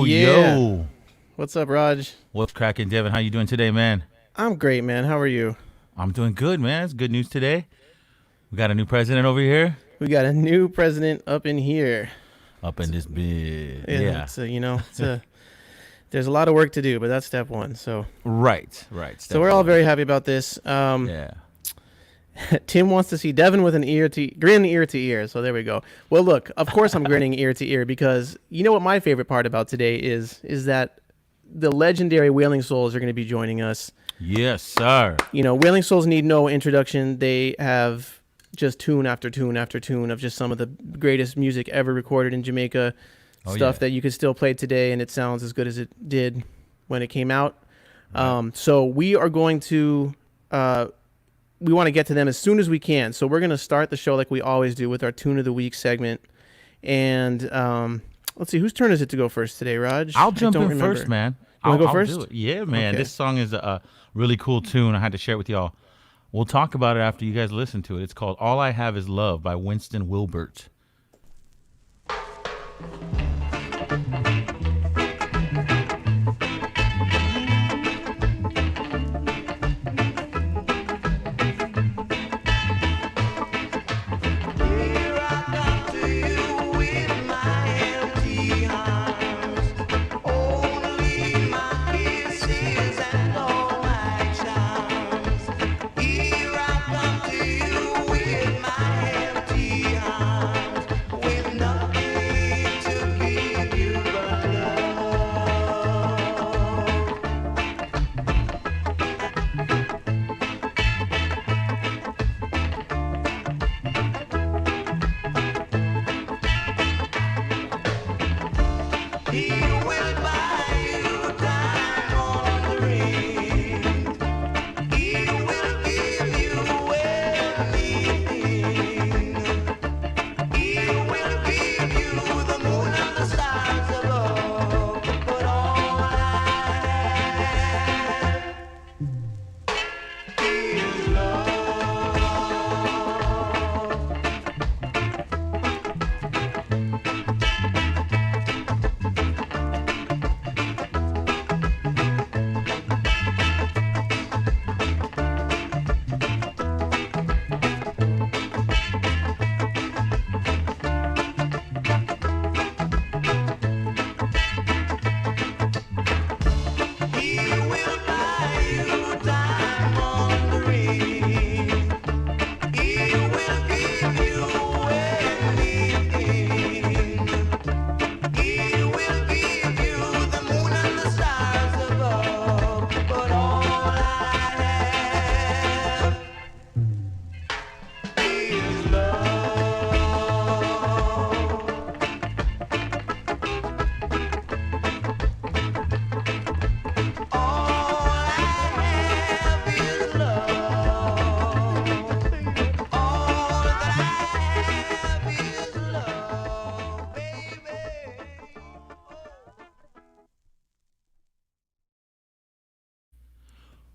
Yo. What's up, Raj? What's cracking, Devin? How you doing today, man? I'm great, man. How are you? I'm doing good, man. It's good news today. We got a new president over here. We got a new president up in here. Up in this bit. Yeah. There's a lot of work to do, but that's step one. So Right. So we're all very happy about this. Yeah. Tim wants to see Devin with grin ear to ear. So there we go. Well, look, of course I'm grinning ear to ear because you know what my favorite part about today is that the legendary Wailing Souls are going to be joining us. Yes, sir. You know, Wailing Souls need no introduction. They have just tune after tune after tune of just some of the greatest music ever recorded in Jamaica. Stuff that you could still play today and it sounds as good as it did when it came out. Right. So we are going to... we want to get to them as soon as we can. So we're going to start the show like we always do with our Tune of the Week segment. And let's see, whose turn is it to go first today, Raj? I'll jump in first, man. You want to go first? Do it. Yeah, man. Okay. This song is a really cool tune. I had to share it with y'all. We'll talk about it after you guys listen to it. It's called All I Have Is Love by Winston Wilbert.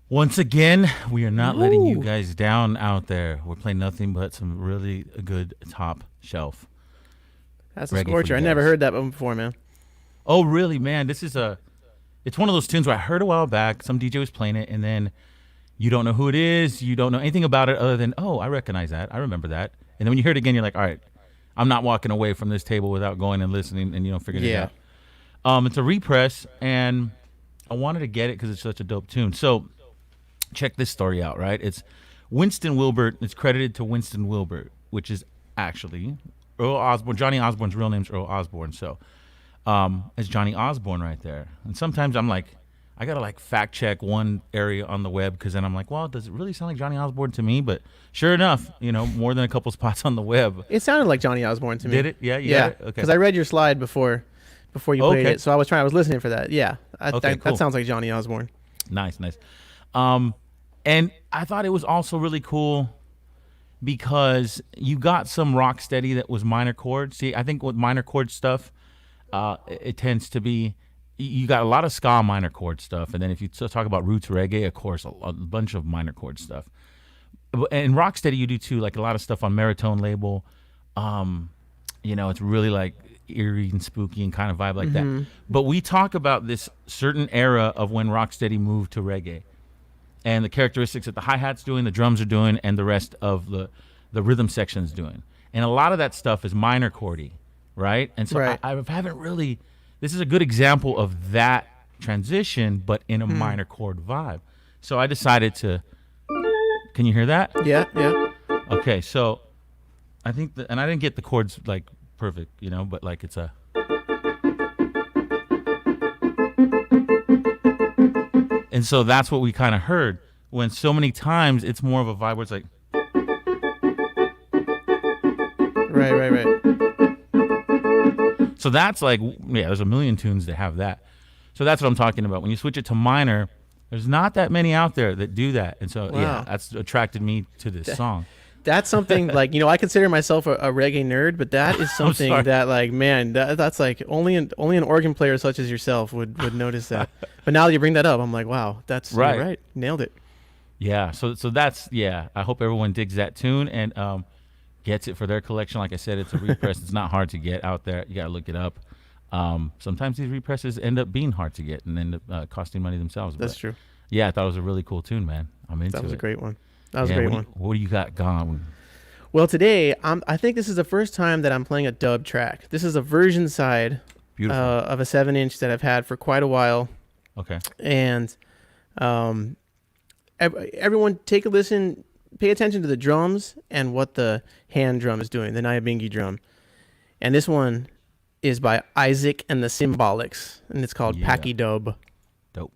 Once again, we are not letting you guys down out there. We're playing nothing but some really good top shelf. That's a scorcher. I never heard that one before, man. Oh, really, man? It's one of those tunes where I heard a while back. Some DJ was playing it, and then you don't know who it is. You don't know anything about it other than, oh, I recognize that. I remember that. And then when you hear it again, you're like, all right, I'm not walking away from this table without going and listening and, figuring it out. It's a repress, and I wanted to get it because it's such a dope tune. So check this story out, right? It's Winston Wilbert. It's credited to Winston Wilbert, which is actually Earl Osborne. Johnny Osborne's real name's Earl Osborne. So as Johnny Osborne right there. And sometimes I'm like, I gotta like fact check one area on the web because then I'm like, well, does it really sound like Johnny Osborne to me? But sure enough, more than a couple spots on the web. It sounded like Johnny Osborne to me. Did it? Yeah, yeah. Okay. Because I read your slide before you played it, so I was listening for that. Yeah, Cool. That sounds like Johnny Osborne. Nice. And I thought it was also really cool because you got some rock steady that was minor chord. See, I think with minor chord stuff, it tends to be. You got a lot of ska minor chord stuff, and then if you talk about roots reggae, of course, a bunch of minor chord stuff. And rocksteady, you do too, like a lot of stuff on Maritone label. It's really like eerie and spooky and kind of vibe like that. But we talk about this certain era of when rocksteady moved to reggae, and the characteristics that the hi-hat's doing, the drums are doing, and the rest of the rhythm section's doing. And a lot of that stuff is minor chordy, right? And so I haven't really. This is a good example of that transition, but in a minor chord vibe. So I decided to. Can you hear that? Yeah. Okay, so I think and I didn't get the chords like perfect, but like it's a. And so that's what we kind of heard. When so many times it's more of a vibe where it's like. Right. So that's like, there's a million tunes that have that. So that's what I'm talking about. When you switch it to minor, there's not that many out there that do that. And so, that's attracted me to this song. That's something like, I consider myself a reggae nerd, but that is something that like, man, that's like only an organ player such as yourself would notice that. But now that you bring that up, I'm like, wow, that's right. Nailed it. Yeah. So that's, I hope everyone digs that tune and, gets it for their collection. Like I said, it's a repress. It's not hard to get out there. You got to look it up. Sometimes these represses end up being hard to get and end up costing money themselves. That's true. Yeah, I thought it was a really cool tune, man. I'm into it. That was a great one. What do you got gone? Well, today, I think this is the first time that I'm playing a dub track. This is a version side of a 7-inch that I've had for quite a while. Okay. And everyone take a listen. Pay attention to the drums and what the hand drum is doing, the Nyabingi drum. And this one is by Isaac and the Symbolics, and it's called Packie Dub. Dope.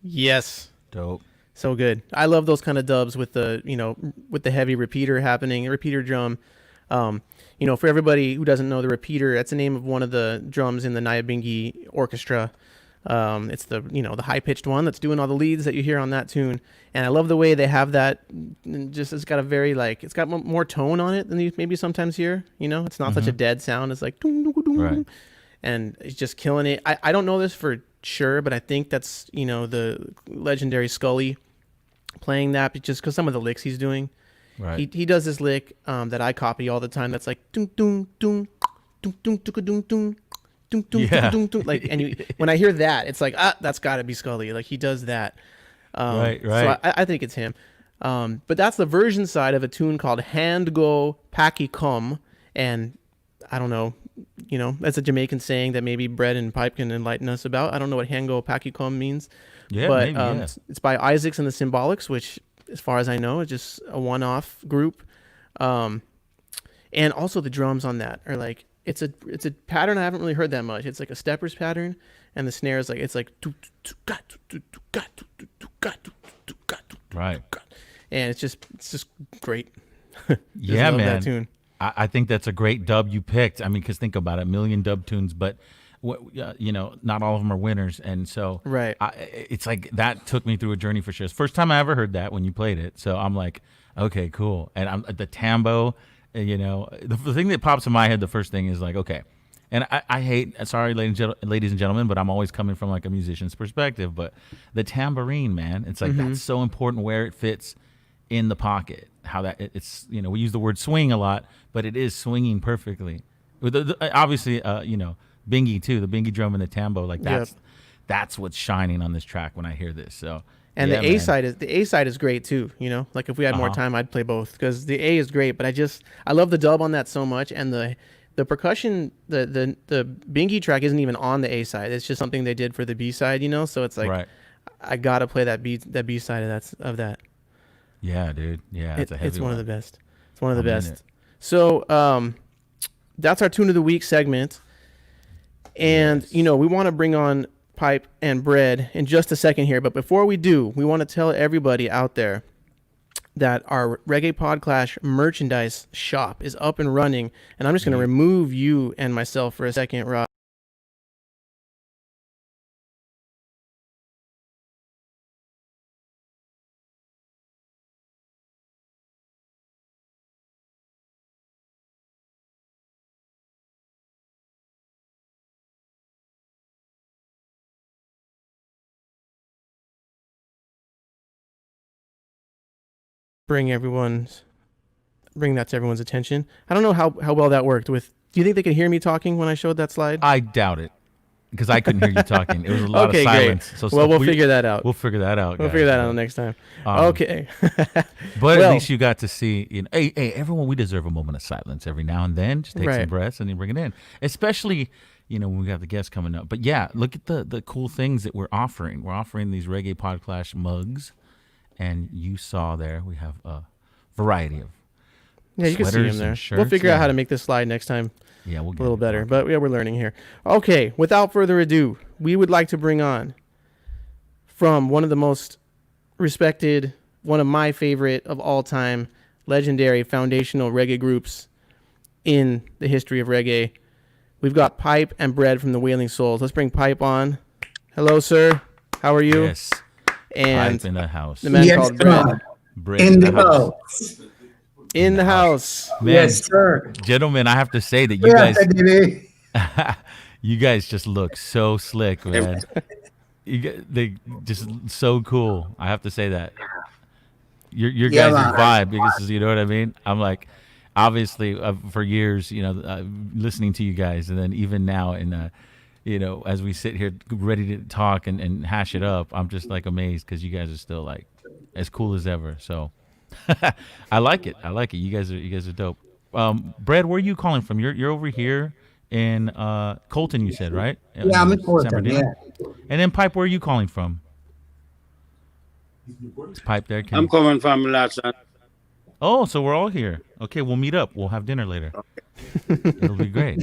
Yes. Dope. So good. I love those kind of dubs with the, with the heavy repeater happening, repeater drum. For everybody who doesn't know, the repeater, that's the name of one of the drums in the Nyabingi orchestra. It's the high pitched one that's doing all the leads that you hear on that tune. And I love the way they have that. It's got a very it's got more tone on it than you maybe sometimes hear. It's not such a dead sound. It's like, dun, dun, dun, Right. And it's just killing it. I don't know this for sure, but I think that's, the legendary Scully playing that just because some of the licks he's doing. Right. He does this lick that I copy all the time. That's like dun dun dun dun dun dun dun dun dun dun dun dun. Like, and when I hear that, it's like that's got to be Scully. Like he does that. Right. So I think it's him. But that's the version side of a tune called "Hand Go Packie Come," and I don't know. That's a Jamaican saying that maybe Bread and Pipe can enlighten us about. I don't know what "Hand Go Packie Come" means. Yeah, but maybe, yeah. It's by Isaacs and the Symbolics, which, as far as I know, is just a one-off group. And also the drums on that are like it's a pattern I haven't really heard that much. It's like a steppers pattern, and the snare is like right. And it's just great. Yeah, love man. That tune. I think that's a great dub you picked. I mean, because think about it, 1 million dub tunes, but not all of them are winners, and so right. It's like that took me through a journey for sure. It's the first time I ever heard that when you played it, so I'm like, okay, cool. And I'm the tambo, the thing that pops in my head, the first thing is like, okay, and I hate, sorry, ladies and gentlemen, but I'm always coming from like a musician's perspective, but the tambourine, man, it's like that's so important where it fits in the pocket, how that it's we use the word swing a lot, but it is swinging perfectly. Obviously, bingy too, the bingy drum and the tambo, like that's what's shining on this track when I hear this. So and the A side is great too. Like if we had more time, I'd play both because the A is great. But I love the dub on that so much, and the percussion, the bingy track isn't even on the A side. It's just something they did for the B side. So it's like I gotta play that B side of that. Yeah, dude. Yeah, it's one of the best. It's one of the best. So that's our tune of the week segment. And, we want to bring on Pipe and Bread in just a second here. But before we do, we want to tell everybody out there that our Reggae PodClash merchandise shop is up and running. And I'm just going to remove you and myself for a second, Rob. Bring that to everyone's attention. I don't know how well that worked. Do you think they could hear me talking when I showed that slide? I doubt it, because I couldn't hear you talking. It was a lot of silence. Great. So we'll figure that out. We'll figure that out. We'll figure that out next time. Okay. But at least you got to see. Hey, everyone, we deserve a moment of silence every now and then. Just take some breaths and then bring it in. Especially, when we have the guests coming up. But yeah, look at the cool things that we're offering. We're offering these Reggae PodClash mugs. And you saw there, we have a variety of you can see them there. Shirts. We'll figure out how to make this slide next time. Yeah, we'll get a little better. But yeah, we're learning here. Okay, without further ado, we would like to bring on from one of the most respected, one of my favorite of all time, legendary foundational reggae groups in the history of reggae. We've got Pipe and Bread from the Wailing Souls. Let's bring Pipe on. Hello, sir. How are you? Yes. And Pipe in the house. The man called Bread. Bread in the house. In the house. Man, yes, sir. Gentlemen, I have to say that you guys just look so slick, man. They just so cool. I have to say that. Your guys' vibe, because you know what I mean? I'm like, obviously, for years, listening to you guys, and then even now as we sit here ready to talk and hash it up, I'm just like amazed because you guys are still like as cool as ever. So I like it. You guys are dope. Brad, where are you calling from? You're over here in Colton, you said, right? Yeah, I'm in Colton. Yeah. And then Pipe, where are you calling from? Is Pipe there? I'm coming from Latson. Oh, so we're all here. Okay, we'll meet up. We'll have dinner later. It'll be great.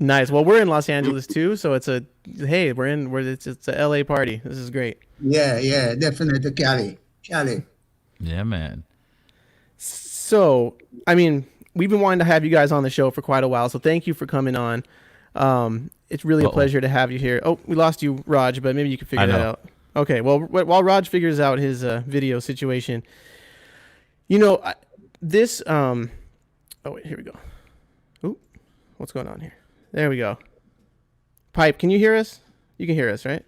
Nice. Well, we're in Los Angeles too, so it's it's a LA party. This is great. Yeah, definitely Cali. Yeah, man. So, I mean, we've been wanting to have you guys on the show for quite a while, so thank you for coming on. It's really a pleasure to have you here. Oh, we lost you, Raj, but maybe you can figure that out. Okay, well, while Raj figures out his video situation, this. Oh wait, here we go. Ooh, what's going on here? There we go. Pipe, can you hear us? You can hear us, right?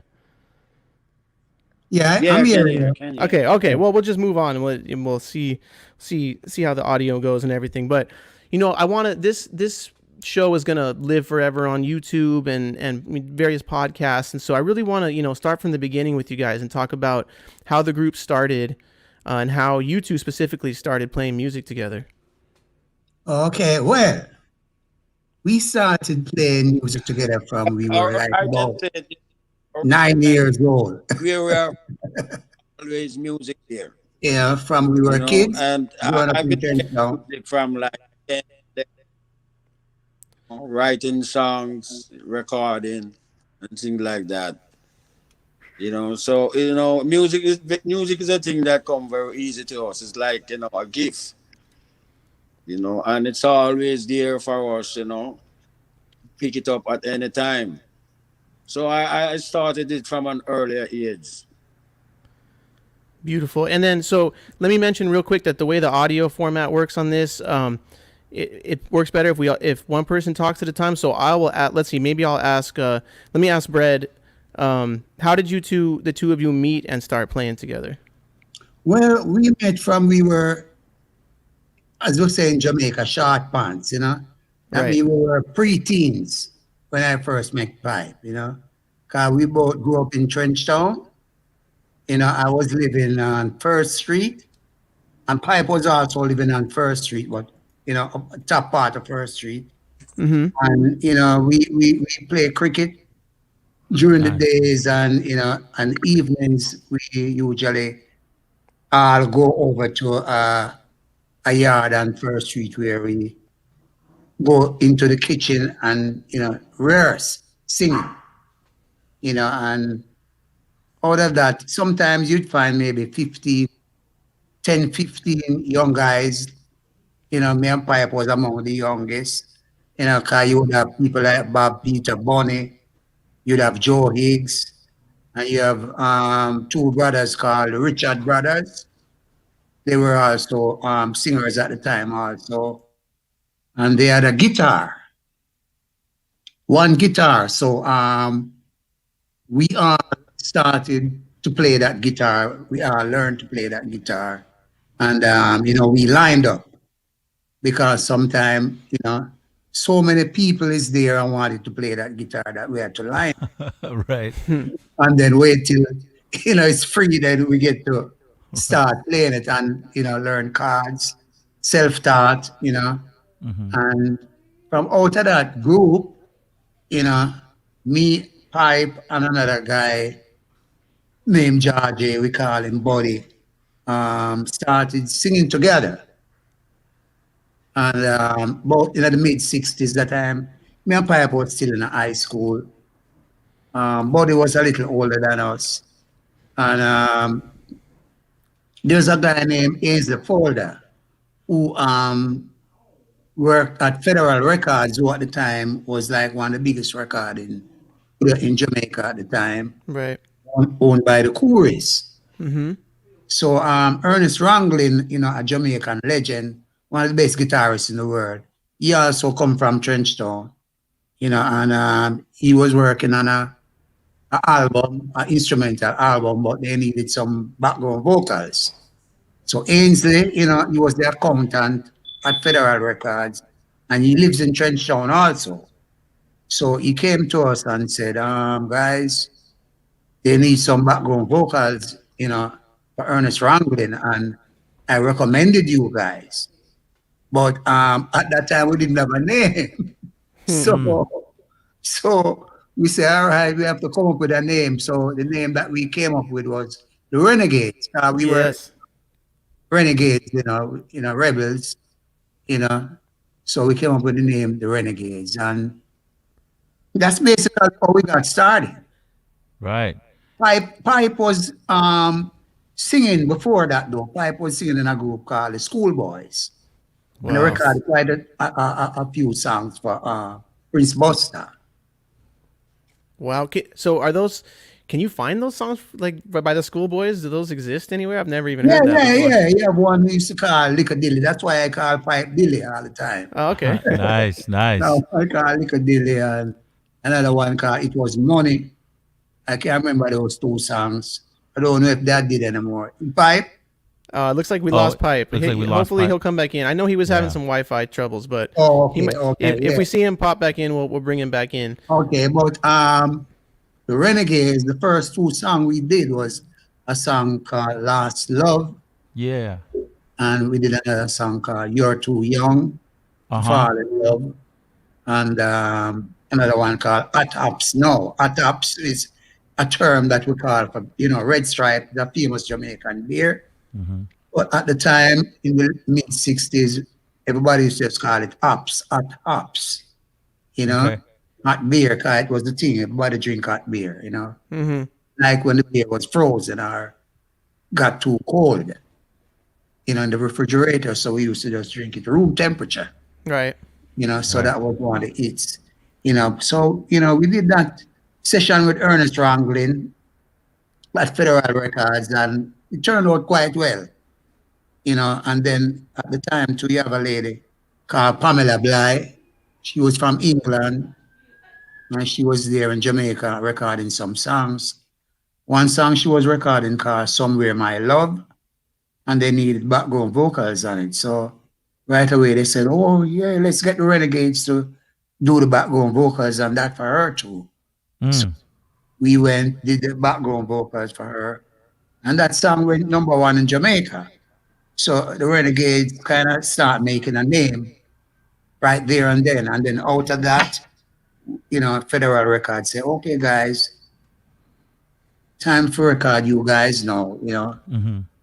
Yeah, I'm here. Okay. Well, we'll just move on and we'll see how the audio goes and everything. But I want to this show is gonna live forever on YouTube and various podcasts, and so I really want to start from the beginning with you guys and talk about how the group started and how you two specifically started playing music together. Okay, well, we started playing music together from we were like about 9 years old. We were always music there. Yeah, from we were kids. And I've been playing music from like 10, writing songs, recording, and things like that. So music is a thing that comes very easy to us. It's like a gift. And it's always there for us. Pick it up at any time. So I started it from an earlier age. Beautiful. And then, so let me mention real quick that the way the audio format works on this, it works better if one person talks at a time. So I will let's see, maybe I'll ask. Let me ask Brad. How did the two of you meet and start playing together? Well, we met from we were, as we say in Jamaica, short pants. Right. We were pre-teens when I first met Pipe, because we both grew up in Trenchtown. I was living on First Street, and Pipe was also living on First Street, but, top part of First Street. Mm-hmm. And, we play cricket during the days, and, and evenings, we usually all go over to a yard on First Street where we go into the kitchen and rehearse singing, and out of that sometimes you'd find maybe 15 young guys. Me and Pipe was among the youngest, because you would have people like Bob Peter Bonnie, you'd have Joe Higgs, and you have two brothers called Richard Brothers. They were also singers at the time also. And they had a guitar, one guitar. So we all started to play that guitar. We all learned to play that guitar. And, we lined up because sometimes, so many people is there and wanted to play that guitar that we had to line up. Right. And then wait till, it's free, then we get to start playing it and, learn chords, self-taught, Mm-hmm. And from out of that group, me, Pipe, and another guy named Georgie, we call him Buddy, started singing together. And both in the mid-60s that time, me and Pipe was still in high school. Buddy was a little older than us. And there's a guy named Ace Folder who worked at Federal Records, who at the time was like one of the biggest records in Jamaica at the time. Right. Owned by the Couriers. Mm-hmm. So Ernest Ranglin, a Jamaican legend, one of the best guitarists in the world. He also come from Trenchtown, and he was working on an instrumental album, but they needed some background vocals. So Ainsley, he was the accountant at Federal Records, and he lives in Trenchtown also. So he came to us and said, guys, they need some background vocals, for Ernest Ranglin, and I recommended you guys. But at that time, we didn't have a name. So we said, all right, we have to come up with a name. So the name that we came up with was the Renegades. We were Renegades, rebels, So we came up with the name the Renegades. And That's basically how we got started. Right. Pipe was singing before that though. Pipe was singing in a group called the Schoolboys. And they Wow. recorded quite a few songs for Prince Buster. Wow. So are those? Can you find those songs like by the Schoolboys? Do those exist anywhere? I've never even heard that before. Yeah. One we used to call Lickadilly. That's why I call Pipe Billy all the time. Oh, okay. Nice. No, I call Lickadilly and another one called It Was Money. I can't remember those two songs. I don't know if that did anymore. Pipe? It looks like we lost Pipe. Looks like we lost Hopefully Pipe. he'll come back in. I know he was having Yeah. some Wi-Fi troubles, but Okay, if we see him pop back in, we'll bring him back in. Okay, but the Renegades, the first two songs we did was a song called Last Love, Yeah. and we did another song called You're Too Young to Fall in Love, and another one called Atops. No, Atops is a term that we call for, Red Stripe, the famous Jamaican beer. Mm-hmm. But at the time, in the mid-60s, everybody used to just call it Ops, Atops, Okay. hot beer, because it was the thing. Everybody drink hot beer, Mm-hmm. Like when the beer was frozen or got too cold, in the refrigerator. So we used to just drink it room temperature, Right. So that was one of the hits, So, we did that session with Ernest Ranglin at Federal Records, and it turned out quite well, And then at the time, too, you have a lady called Pamela Bly. She was from England, and she was there in Jamaica recording some songs. One song she was recording called Somewhere My Love, and they needed background vocals on it. So right away they said, oh yeah, let's get the Renegades to do the background vocals on that for her too. So we went, did the background vocals for her, and that song went #1 in Jamaica. So the Renegades kind of start making a name right there and then. And then out of that, Federal Records say, okay, guys, time for record you guys now,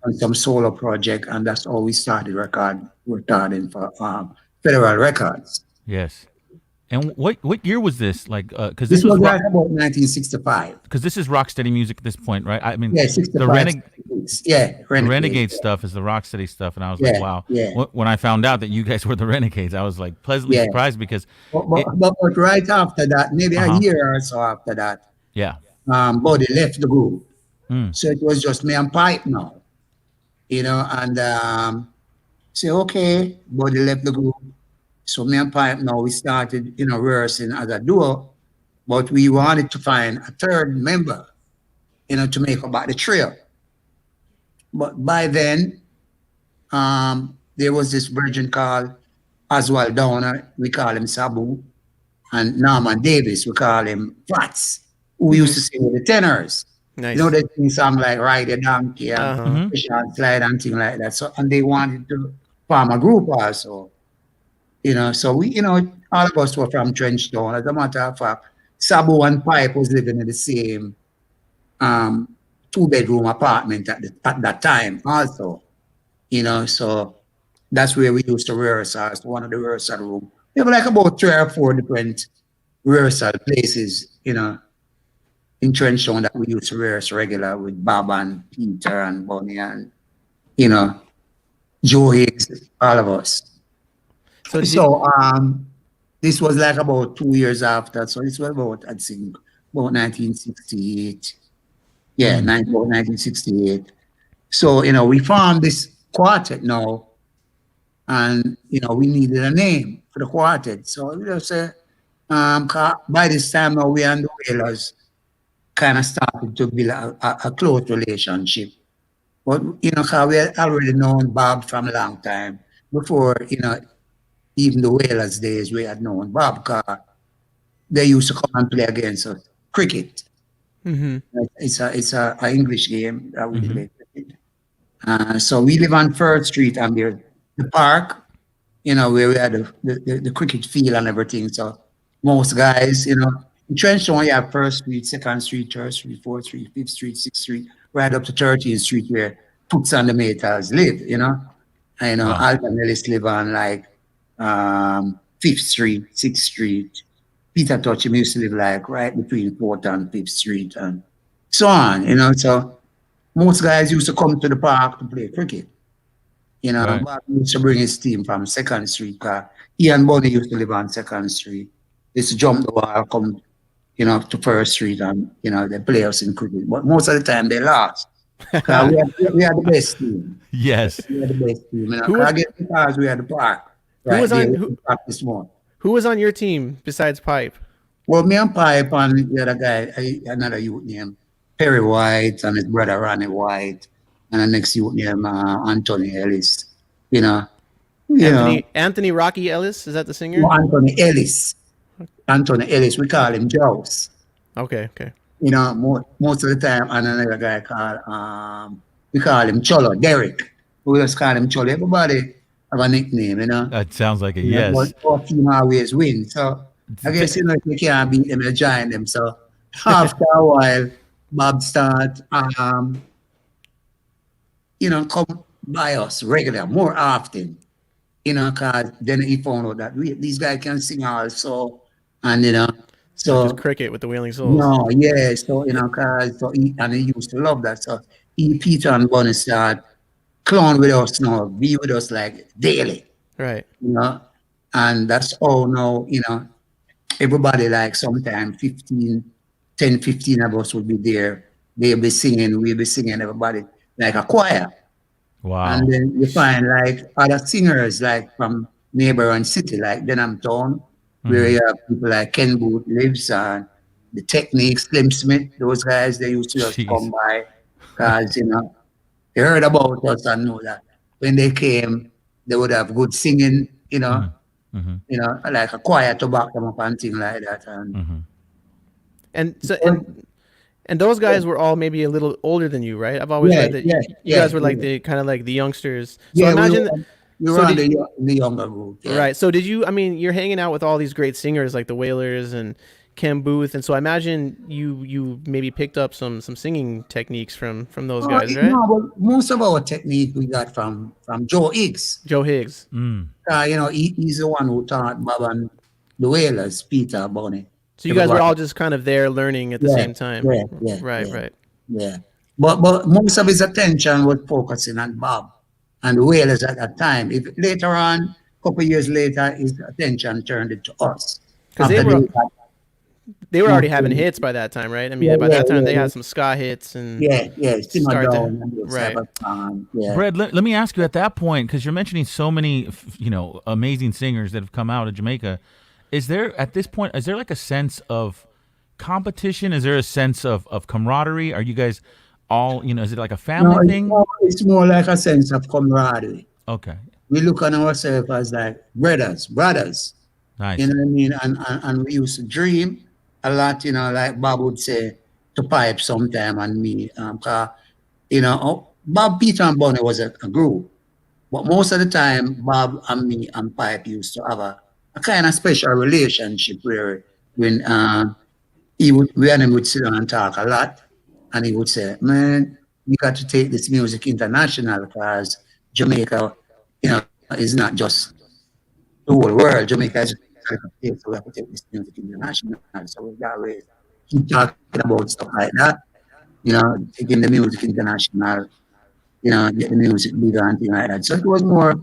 on some solo project. And that's how we started recording for Federal Records. Yes. And what year was this? Like, because this was right about 1965. Because this is rocksteady music at this point, right? I mean, Yeah, 65. The Renegade stuff is the rocksteady stuff, and I was like, wow. Yeah. When I found out that you guys were the Renegades, I was like pleasantly surprised because. But right after that, maybe a year or so after that, Buddy left the group. So it was just me and Pipe now, and say, okay, Buddy left the group. So me and Pipe now, we started, rehearsing as a duo, but we wanted to find a third member, to make about the trio. But by then, there was this virgin called Oswald Downer, we call him Sabu, and Norman Davis, we call him Flats, who used to sing with the tenors. Nice. They sing songs like Ride a Donkey and Fish and Slide and things like that. So, and they wanted to form a group also. So we, all of us were from Trenchtown. As a matter of fact, Sabu and Pipe was living in the same 2-bedroom apartment at that time also. So that's where we used to rehearse as one of the rehearsal rooms. We have like about 3 or 4 different rehearsal places, in Trenchtown that we used to rehearse regular with Bob and Peter and Bonnie and, Joe Higgs, all of us. So this was like about 2 years after. So this was about, I'd think, about 1968. Yeah, about 1968. So, we formed this quartet now, and, we needed a name for the quartet. So we just say, by this time now, we and the Wailers kind of started to build a close relationship. But, because we had already known Bob from a long time. Before, even the Wailers days, we had known Bob, because they used to come and play against us. Cricket. It's a English game that we play. So we live on 3rd Street, and there's the park, where we had the cricket field and everything. So most guys, in Trenchtown, you have 1st Street, 2nd Street, 3rd Street, 4th Street, 5th Street, 6th Street, right up to 13th Street, where Toots and the Maters live, And, Alton Ellis live on like 5th Street, 6th Street, Peter Touch, him used to live like right between 4th and 5th Street and so on, you know. So most guys used to come to the park to play cricket. You know, Right. Bob used to bring his team from 2nd Street, because he and Bonnie used to live on 2nd Street. They used to jump the wall, come, you know, to 1st Street, and, you know, they play us in cricket. But most of the time they lost. 'Cause we had the best team. Yes. We had the best team. You know, Who 'cause was- against the Cars, we had the park. Who was there, on- we who- practice more. Who was on your team besides Pipe? Well, me and Pipe and the other guy, another youth named Perry White, and his brother Ronnie White, and the next youth named Anthony Ellis. You know, Anthony Rocky Ellis, is that the singer? Anthony Ellis. Anthony Ellis, we call him Joes. Okay. You know, most of the time, and another guy called we call him Cholo, Derek. We just call him Cholo. Everybody have a nickname, you know. That sounds like a You know, yes. but our team always win. So I guess, you know, if you can't beat them, you join them. So after a while, Bob start, you know, come by us regular, more often. You know, because then he found out that these guys can sing also. And, you know, so. Just cricket with the Wailing Souls. No, yeah, so, you know, and he used to love that. So Peter and Bonnie start clown with us now, be with us like daily. Right. You know, and that's all now, you know, everybody like sometime 10, 15 of us would be there. They'll be singing, we'll be singing, everybody like a choir. Wow. And then you find like other singers like from neighboring city, like Denham Town, where you have people like Ken Booth lives, and the Techniques, Slim Smith, those guys, they used to just come by because, you know, they heard about us and know that when they came, they would have good singing, you know, you know, like a choir to back them up and things like that. And And those guys were all maybe a little older than you, right? I've always read that you guys were like the kind of like the youngsters. So imagine we were on the younger group. Yeah. Right. So you're hanging out with all these great singers like the Wailers and Ken Booth, and so I imagine you maybe picked up some singing techniques from those guys, right? No, but most of our technique we got from Joe Higgs. Joe Higgs. You know, he's the one who taught Bob and the Wailers, Peter, Bonnie. So you guys were all just kind of there learning at the same time. Yeah. Right. Yeah. But most of his attention was focusing on Bob and the Wailers at that time. If later on, a couple of years later, his attention turned it to us. Because they were already having hits by that time, right? I mean, by that time they had some ska hits and Simmer Down right. Brad, let me ask you at that point, because you're mentioning so many, you know, amazing singers that have come out of Jamaica. Is there like a sense of competition? Is there a sense of camaraderie? Are you guys all, you know, is it like a family thing? It's more like a sense of camaraderie. Okay. We look on ourselves as like brothers. Nice. You know what I mean? And we used to dream a lot, you know, like Bob would say to Pipe sometime and me. You know, Bob, Peter, and Bonnie was a group. But most of the time, Bob and me and Pipe used to have a kind of special relationship where when we and him would sit down and talk a lot, and he would say, man, we got to take this music international because Jamaica, you know, is not just the whole world. Jamaica is like a place, so we have to take this music international. So we always keep talking about stuff like that, you know, taking the music international, you know, get the music bigger and things like that. So it was more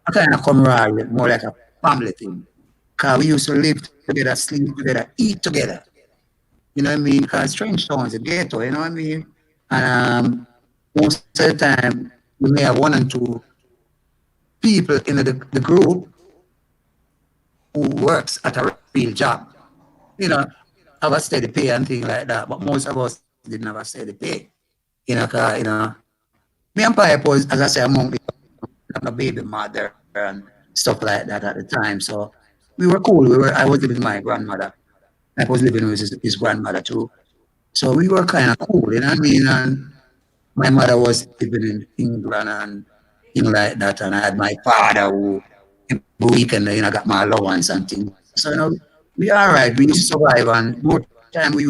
a kind of camaraderie, more like a family thing. Because we used to live together, sleep together, eat together. You know what I mean? Because Strange Town is a ghetto, you know what I mean? And most of the time, we may have one and two people in the group who works at a real job. You know, have a steady pay and things like that. But most of us didn't have a steady pay. You know, because, you know, me and Pipe was, as I say, among the baby mother and stuff like that at the time. So we were cool. I was living with my grandmother. I was living with his grandmother too. So we were kind of cool, you know what I mean? And my mother was living in England and things like that. And I had my father who, every weekend, you know, got my allowance and things. So, you know, we all right. We used to survive. And more time we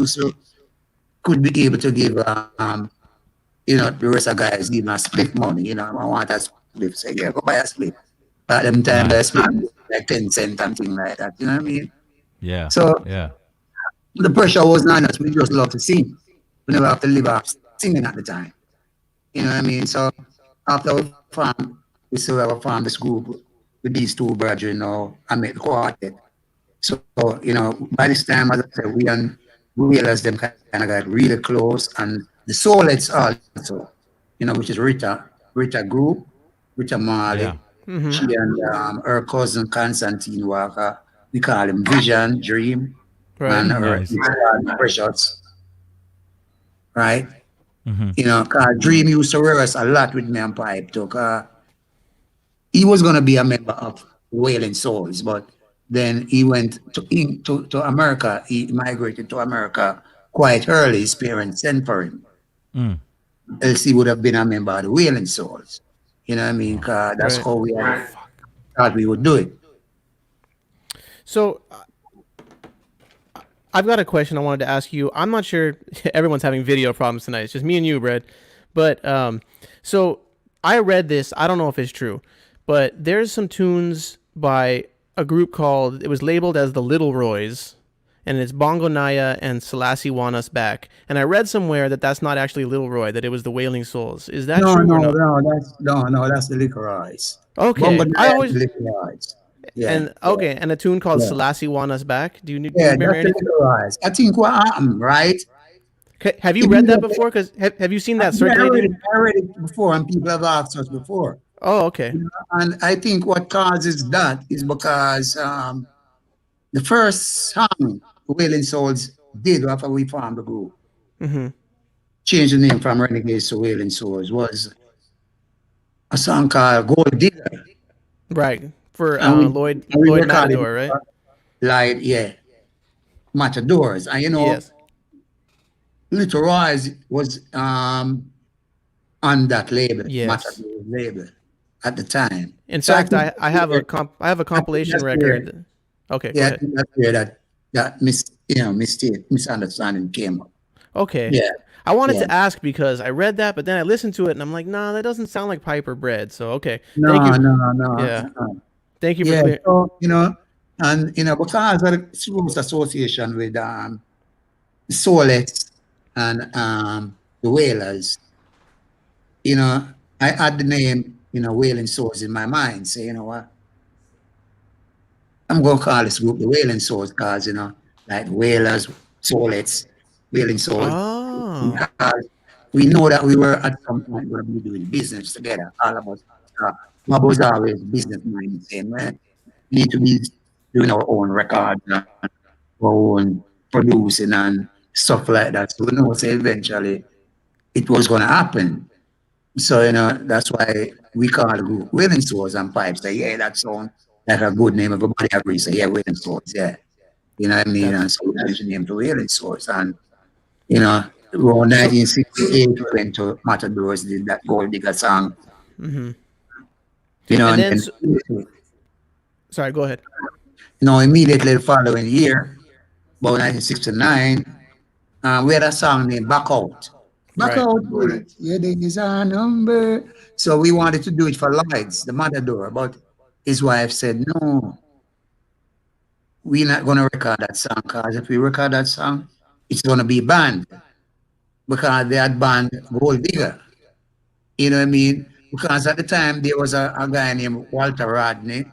could be able to give, you know, the rest of guys give a split money. You know, I want a split. Say, yeah, go buy a split. At them time, I split like 10 cents and things like that. You know what I mean? Yeah. So Yeah. the pressure wasn't on us. We just love to sing. We never have to live off singing at the time. You know what I mean? So after we formed, we still have formed this group with these two brothers, I made the quartet. So, by this time, as I said, we and Wheelers, them kind of got really close. And the Soulets also, which is Rita Group, Rita Marley. Yeah. She and her cousin Constantine Walker, we call him Vision, Dream, Right. and her Nice. Precious, right? Mm-hmm. Cause Dream used to rehearse a lot with me and Pipe too. He was gonna be a member of Wailing Souls, but then he went to America. He migrated to America quite early. His parents sent for him. Mm. Else he would have been a member of the Wailing Souls. You know what I mean? Cause that's Right. how we thought we would do it. So I've got a question I wanted to ask you. I'm not sure everyone's having video problems tonight. It's just me and you, Brad. But so I read this. I don't know if it's true, but there's some tunes by a group called, it was labeled as the Little Roys, and it's Bongo Naya and Selassie Want Us Back. And I read somewhere that that's not actually Little Roy, that it was the Wailing Souls. Is that true or not? That's the Liquor Eyes. Okay. Bongo I Naya always is Liquor Eyes. Yeah. and a tune called Yeah. Selassie Want Us Back. Do you Yeah, remember that's the anything? Liquor Eyes. I think what happened, right? Have you read that before? Because have you seen that circulating? I read it before, and people have asked us before. Oh, okay. And I think what causes that is because the first song Wailing Souls did after we formed the group, changed the name from Renegades to Wailing Souls, was a song called Gold Digger. Right. For And we Lloyd recorded Matador, right? Like, yeah, Matadors. And Yes. Little Roy's was on that label, Yes. Matador label at the time. In So fact, think I have a compilation that's record. Okay, go Yeah, I ahead. think that's where that misunderstanding came up. Okay. Yeah. I wanted Yeah. to ask because I read that, but then I listened to it and I'm like, nah, that doesn't sound like Piper Bread. So okay. No, Thank you. no. Yeah. Thank you for Yeah, clear. so, and because of the close association with the Soulets and the Whalers, I had the name, Wailing Souls in my mind. So, you know what? I'm going to call this group the Wailing Souls because, like Whalers, Soulets, Wailing Souls. Oh. Because we know that we were at some point going to be doing business together. All of us. Bob was always business minded, saying, man, we need to be doing our own records and our own producing and stuff like that. So we know, say eventually it was going to happen. So, that's why we call the group Wailing Souls and Pipes. Say, yeah, that sounds like a good name. Everybody agrees. Say, yeah, Wailing Souls, yeah. You know what I mean? And so we changed the name to Wailing Souls. And, around 1968, we went to Matadors, did that Gold Digger song. Mm-hmm. And then sorry, go ahead. Immediately the following year, about 1969, we had a song named Back Out. Back Right. Out, yeah, there is a number. So we wanted to do it for Lloyd's, the Matador, but his wife said, no, we're not going to record that song, because if we record that song, it's going to be banned, because they had banned Gold Digger. You know what I mean? Because at the time, there was a guy named Walter Rodney,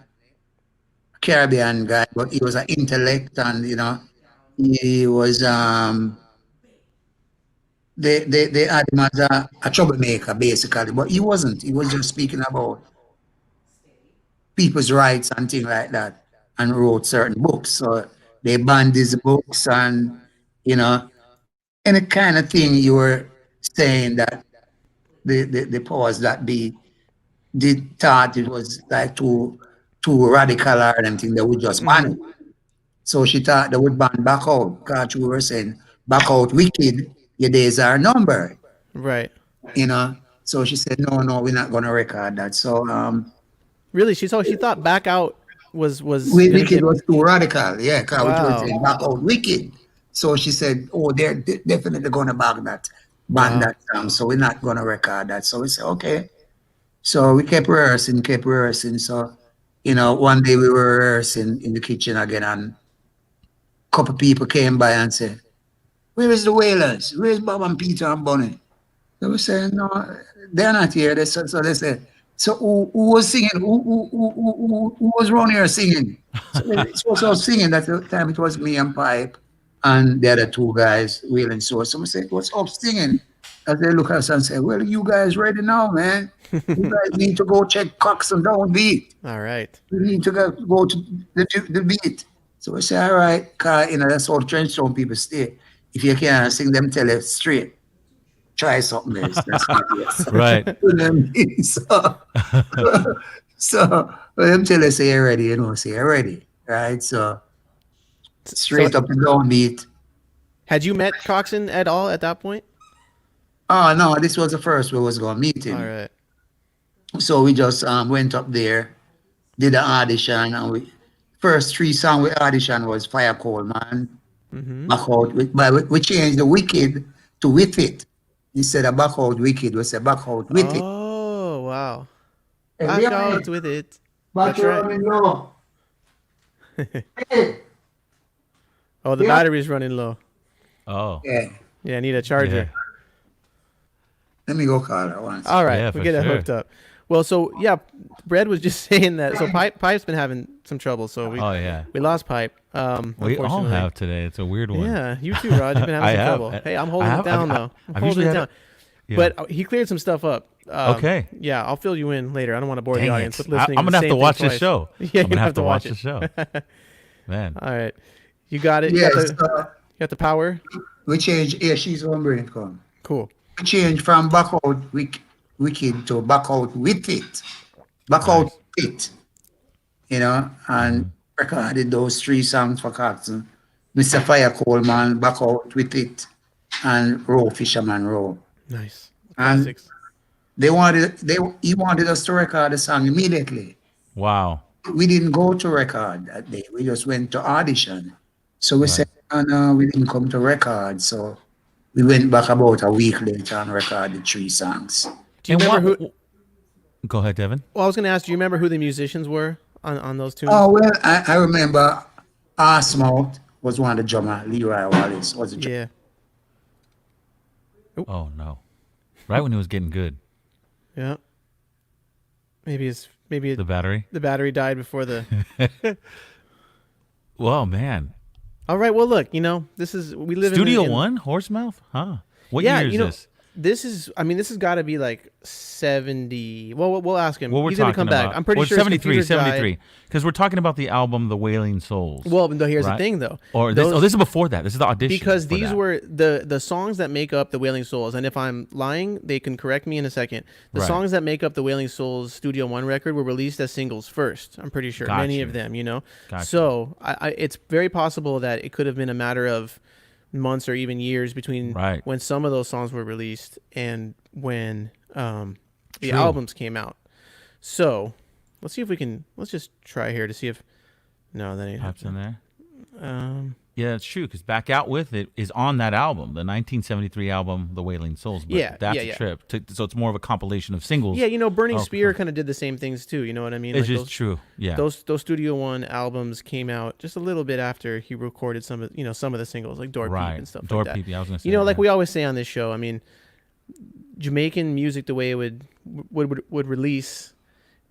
Caribbean guy, but he was an intellect, and he was they had him as a troublemaker basically, but he wasn't. He was just speaking about people's rights and things like that, and wrote certain books. So they banned his books, and any kind of thing you were saying that the powers that be did thought it was like too radical or anything, they would just ban it. So she thought they would ban Back Out, because we were saying, Back Out wicked, your days are numbered. Right. So she said, no, we're not going to record that. So Really, she thought Back Out was wicked was too radical, yeah, because we were Wow. saying Back Out wicked. So she said, oh, they're definitely going to ban Wow. that song, so we're not going to record that. So we said, okay. So we kept rehearsing. So, one day we were rehearsing in the kitchen again, and couple people came by and said, "Where is the Wailers? Where is Bob and Peter and Bonnie?" They were saying, "No, they're not here." So they said, "So who was singing? Who was around here singing?" So I was singing. At the time it was me and Pipe and the other two guys, Wailing Souls. Someone said, "What's up singing?" As they look at us and say, "Well, you guys ready now, man? You guys need to go check Coxsone downbeat. All right. You need to go to the beat." So we say, "All right, cause that's how Trenchtown people stay. If you can't sing them, tell it straight. Try something else." That's not yes. Right. So them tell us, say you're ready, say you're ready. Right? So straight up and downbeat. Had you met Coxsone at all at that point? Oh no, this was the first we was gonna meet him. All right. So we just went up there, did an audition, and first 3 songs we auditioned was Fire Cold Man, Back Out, but we changed the Wicked to With It. Instead of Back Out Wicked, we said Back Out With It. Oh, wow. Hey, Back yeah, out with it. Back That's right. running low. Hey. Oh, the Yeah. battery's running low. Oh. Yeah, Yeah, I need a charger. Yeah. let me go call her once. All right, Yeah, we for get it sure. hooked up. Well, so yeah, Brad was just saying that. So Pipe's been having some trouble. So we Oh yeah. we lost Pipe. We all Unfortunately. have today. It's a weird one. Yeah, you too, Rod. You've been having I some have. trouble. Hey, I'm holding I it have- down I've- though. I'm I've holding usually it had down. Yeah. But he cleared some stuff up. Okay. Yeah, I'll fill you in later. I don't want to bore Dang the it. audience with listening. I'm to gonna the have to same watch thing this twice. show. Yeah, I'm gonna have to watch it. the show. Man. All right, you got it. You Yes, got the power. we changed. Yeah, she's on brain come. Cool. We changed from Back Out Wicked to Back Out With It. Back Out It. And recorded those 3 songs for Coxsone. Mr. Fire Coleman, Back Out With It, and Row Fisherman Row. Nice. And Classics. he wanted us to record the song immediately. Wow. We didn't go to record that day. We just went to audition. So we said, "Oh, no, we didn't come to record." So we went back about a week later and recorded 3 songs. Do you remember who? Go ahead, Devin. Well, I was going to ask. Do you remember who the musicians were on those tunes? Oh, well, I remember Arsmouth was one of the drummer. Leroy Wallace was the drummer. Yeah. Oh no. Right when it was getting good. Yeah. Maybe The battery. the battery died before the. Well, man. All right. Well, look. This is we live Studio in One, Horsemouth? Huh. What Yeah, year is this? This is. I mean, this has got to be like 70. Well, we'll ask him. What we're He's talking gonna come back. about. I'm pretty Well, sure his 73, computer died. 73. Because we're talking about the album The Wailing Souls. Well, no, here's Right. the thing, though. Or this, Those- this is before that. This is the audition. because for these that. were the songs that make up the Wailing Souls, and if I'm lying, they can correct me in a second. The Right. songs that make up the Wailing Souls Studio One record were released as singles first. I'm pretty sure many Gotcha. of them, Gotcha. So it's very possible that it could have been a matter of months or even years between Right. when some of those songs were released and when the True. albums came out. So let's see if we can. Let's just try here to see if. No, that ain't Pops in happening. there. Yeah, it's true. Because Back Out With It is on that album, the 1973 album, The Wailing Souls. But Yeah, that's yeah, a yeah. trip. So it's more of a compilation of singles. Yeah, Burning Oh, Spear okay. kind of did the same things too. You know what I mean? It's Like just true. Yeah. Those Studio One albums came out just a little bit after he recorded some of the singles like Door Peep right. and stuff Door like that. Peep, yeah, I was going to say. Like yeah. we always say on this show, I mean, Jamaican music, the way it would release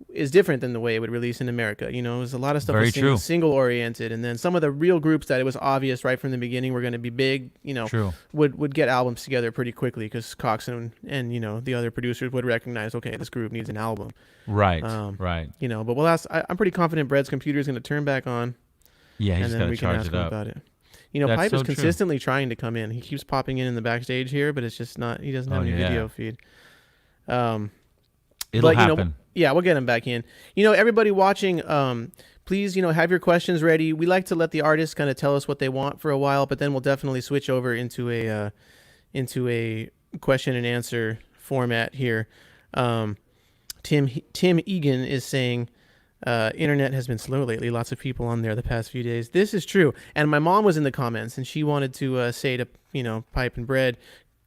is different than the way it would release in America. There's a lot of stuff Very was true. single oriented, and then some of the real groups that it was obvious right from the beginning were going to be big. True. Would get albums together pretty quickly because Coxsone and the other producers would recognize, okay, this group needs an album. Right. Um, right. But we'll ask. I'm pretty confident Brad's computer is going to turn back on. Yeah, he's and got then to we can charge ask it him up. about it. That's Pipe is so true. consistently trying to come in. He keeps popping in the backstage here, but it's just not. He doesn't have any yeah. video feed. It'll But, happen. we'll get him back in. Everybody watching, please, have your questions ready. We like to let the artists kind of tell us what they want for a while, but then we'll definitely switch over into a question and answer format here. Tim Egan is saying, internet has been slow lately. Lots of people on there the past few days. This is true. And my mom was in the comments, and she wanted to say to Pipe and Bread,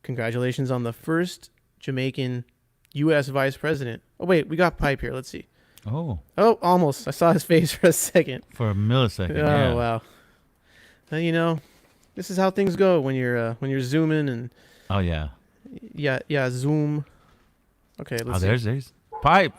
congratulations on the first Jamaican U.S. vice president. Oh wait, we got Pipe here. Let's see. Oh, Oh, almost. I saw his face for a second. for a millisecond. Oh yeah. wow. You know, this is how things go when you're zooming and Oh yeah. zoom. Okay, let's see. There's pipe.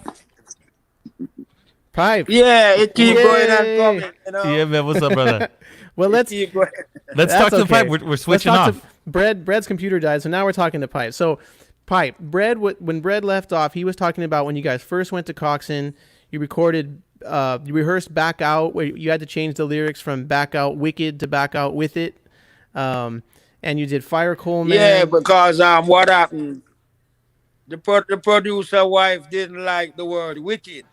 Pipe. Yeah, it keep going and Yay. coming, you know. Yeah, man. What's up, brother? Well, let's Keep going. Let's That's talk to okay. pipe. We're switching Let's talk off. to Bread's computer died, so now we're talking to Pipe. So, Pipe, when Bread left off, he was talking about when you guys first went to Coxon, you recorded, you rehearsed Back Out, where you had to change the lyrics from Back Out Wicked to Back Out With It. And you did Fire Coal Man. Yeah, because what happened? The producer wife didn't like the word wicked.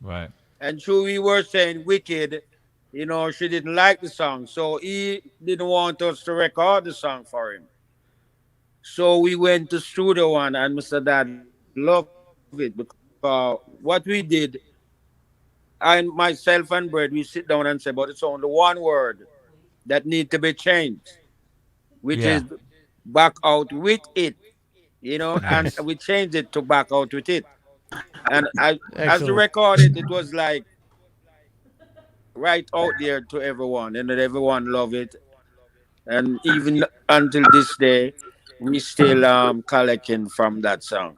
Right. And so we were saying wicked, you know, she didn't like the song. So he didn't want us to record the song for him. So we went to Studio One and Mr. Dad loved it because what we did, I myself and Brad, we sit down and say, but it's only one word that need to be changed, which is back out with it. You know, and we changed it to back out with it. And as we recorded, it was like right out there to everyone, and everyone loved it. And even until this day, we still collecting from that song.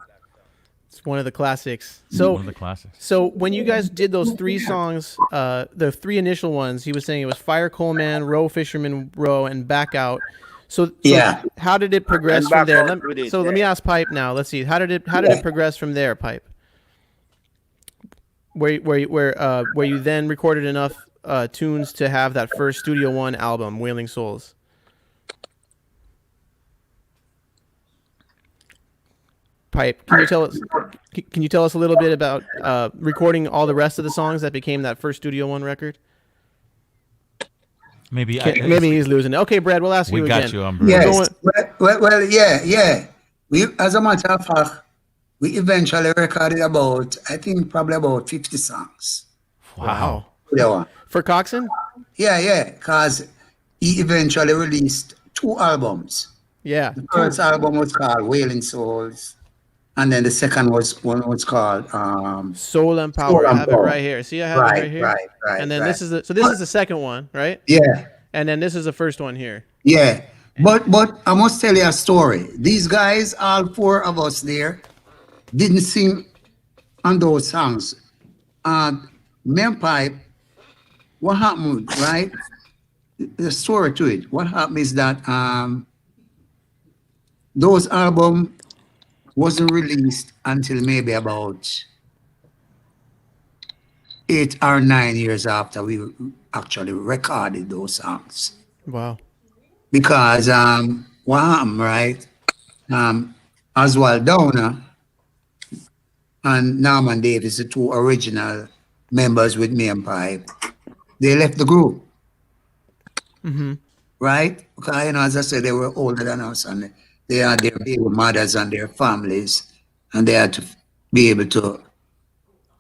It's one of the classics. So, one of the classics. So when you guys did those 3 songs, the 3 initial ones, he was saying it was Fire Coal Man, Row Fisherman Row, and Back Out. So Yeah. how did it progress And from Back there? Out with it, Let me ask Pipe now. Let's see. How did it progress from there, Pipe? Where you then recorded enough tunes to have that first Studio One album, Wailing Souls. Pipe, can you tell us a little bit about recording all the rest of the songs that became that first Studio One record? Maybe He's losing it. Okay, Brad, we'll ask you again. We got you on, Brad. Yes. Well, yeah. We, as a matter of fact, we eventually recorded I think probably about 50 songs. Wow. Yeah. For Coxon? Yeah, because he eventually released 2 albums. Yeah. The first album was called Wailing Souls, and then the second one was called Soul and Power. Soul I and have Power. it right here. See, I have it right here. Right. And then this is the second one, right? Yeah. And then this is the first one here. Yeah. But I must tell you a story. These guys, all 4 of us there, didn't sing on those songs. Pipe, what happened, right? The story to it. What happened is that those albums wasn't released until maybe about 8 or 9 years after we actually recorded those songs. Wow. Because what happened, right? Oswald Downer and Norman Davis, the 2 original members with me and Pipe, they left the group. Mm-hmm. Right? Because, you know, as I said, they were older than us and they had their baby mothers and their families, and they had to be able to